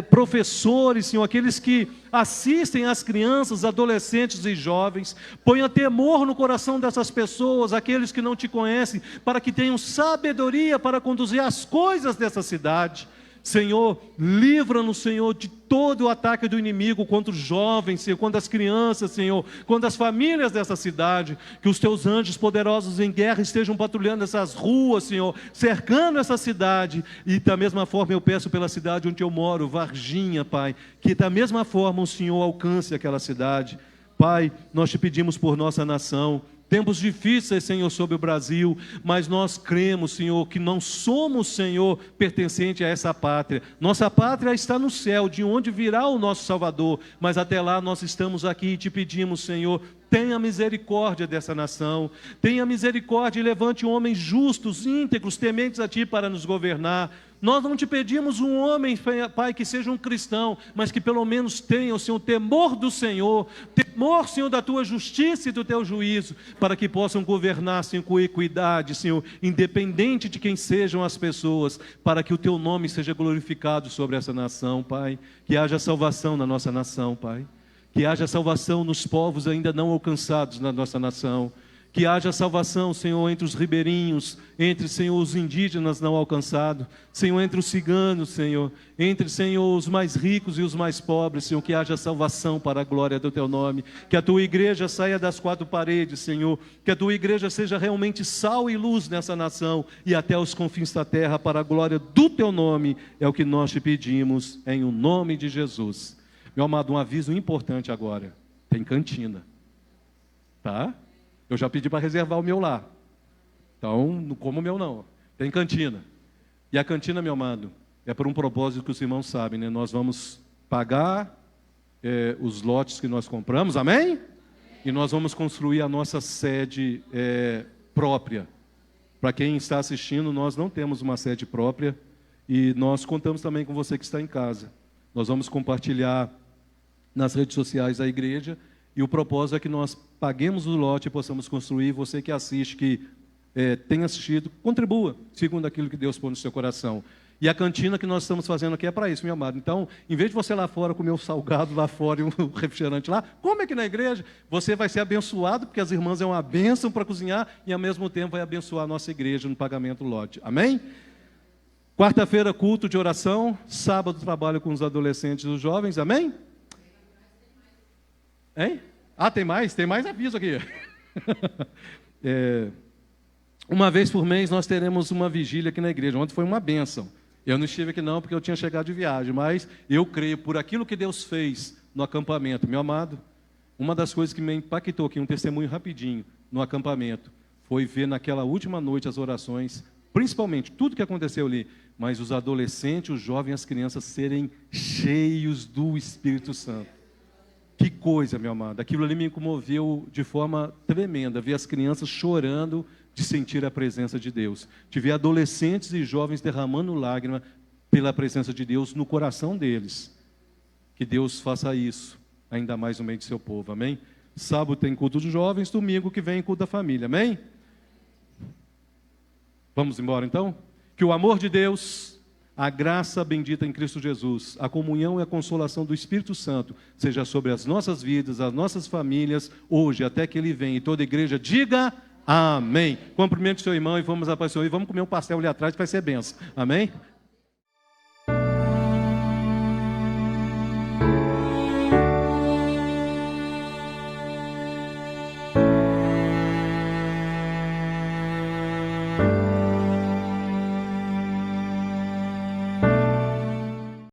professores, Senhor, aqueles que assistem às crianças, adolescentes e jovens. Ponha temor no coração dessas pessoas, aqueles que não te conhecem, para que tenham sabedoria para conduzir as coisas dessa cidade. Senhor, livra-nos, Senhor, de todo o ataque do inimigo contra os jovens, Senhor, contra as crianças, Senhor, contra as famílias dessa cidade. Que os teus anjos poderosos em guerra estejam patrulhando essas ruas, Senhor, cercando essa cidade. E da mesma forma eu peço pela cidade onde eu moro, Varginha, Pai, que da mesma forma o Senhor alcance aquela cidade. Pai, nós te pedimos por nossa nação. Tempos difíceis, Senhor, sobre o Brasil, mas nós cremos, Senhor, que não somos, Senhor, pertencente a essa pátria. Nossa pátria está no céu, de onde virá o nosso Salvador, mas até lá nós estamos aqui e te pedimos, Senhor, tenha misericórdia dessa nação, tenha misericórdia e levante homens justos, íntegros, tementes a Ti para nos governar. Nós não te pedimos um homem, Pai, que seja um cristão, mas que pelo menos tenha, Senhor, temor do Senhor, temor, Senhor, da Tua justiça e do Teu juízo, para que possam governar, Senhor, com equidade, Senhor, independente de quem sejam as pessoas, para que o Teu nome seja glorificado sobre essa nação, Pai. Que haja salvação na nossa nação, Pai. Que haja salvação nos povos ainda não alcançados na nossa nação. Que haja salvação, Senhor, entre os ribeirinhos, entre, Senhor, os indígenas não alcançados, Senhor, entre os ciganos, Senhor, entre, Senhor, os mais ricos e os mais pobres, Senhor, que haja salvação para a glória do Teu nome, que a Tua igreja saia das quatro paredes, Senhor, que a Tua igreja seja realmente sal e luz nessa nação e até os confins da terra para a glória do Teu nome, é o que nós te pedimos, em o nome de Jesus. Meu amado, um aviso importante agora, tem cantina, tá? Eu já pedi para reservar o meu lá. Então, não como o meu não. Tem cantina. E a cantina, meu amado, é por um propósito que os irmãos sabem, né? Nós vamos pagar os lotes que nós compramos, amém? E nós vamos construir a nossa sede própria. Para quem está assistindo, nós não temos uma sede própria. E nós contamos também com você que está em casa. Nós vamos compartilhar nas redes sociais da igreja. E o propósito é que nós paguemos o lote e possamos construir. Você que assiste, que tem assistido, contribua, segundo aquilo que Deus põe no seu coração. E a cantina que nós estamos fazendo aqui é para isso, meu amado. Então, em vez de você lá fora comer o salgado lá fora e um refrigerante lá, come aqui na igreja. Você vai ser abençoado, porque as irmãs é uma bênção para cozinhar e, ao mesmo tempo, vai abençoar a nossa igreja no pagamento do lote. Amém? Quarta-feira, culto de oração. Sábado, trabalho com os adolescentes e os jovens. Amém? Hein? Ah, tem mais aviso aqui. Uma vez por mês nós teremos uma vigília aqui na igreja. Ontem foi uma bênção. Eu não estive aqui não porque eu tinha chegado de viagem, mas eu creio por aquilo que Deus fez no acampamento. Meu amado, uma das coisas que me impactou aqui, um testemunho rapidinho no acampamento, foi ver naquela última noite as orações, principalmente tudo que aconteceu ali, mas os adolescentes, os jovens, as crianças serem cheios do Espírito Santo. Que coisa, meu amado, aquilo ali me comoveu de forma tremenda, ver as crianças chorando de sentir a presença de Deus, de ver adolescentes e jovens derramando lágrima pela presença de Deus no coração deles. Que Deus faça isso, ainda mais no meio do seu povo, amém? Sábado tem culto dos jovens, domingo que vem culto da família, amém? Vamos embora então? Que o amor de Deus, a graça bendita em Cristo Jesus, a comunhão e a consolação do Espírito Santo seja sobre as nossas vidas, as nossas famílias, hoje, até que Ele venha. E toda a igreja diga amém. Cumprimente seu irmão e vamos à paz do Senhor. E vamos comer um pastel ali atrás que vai ser benção. Amém?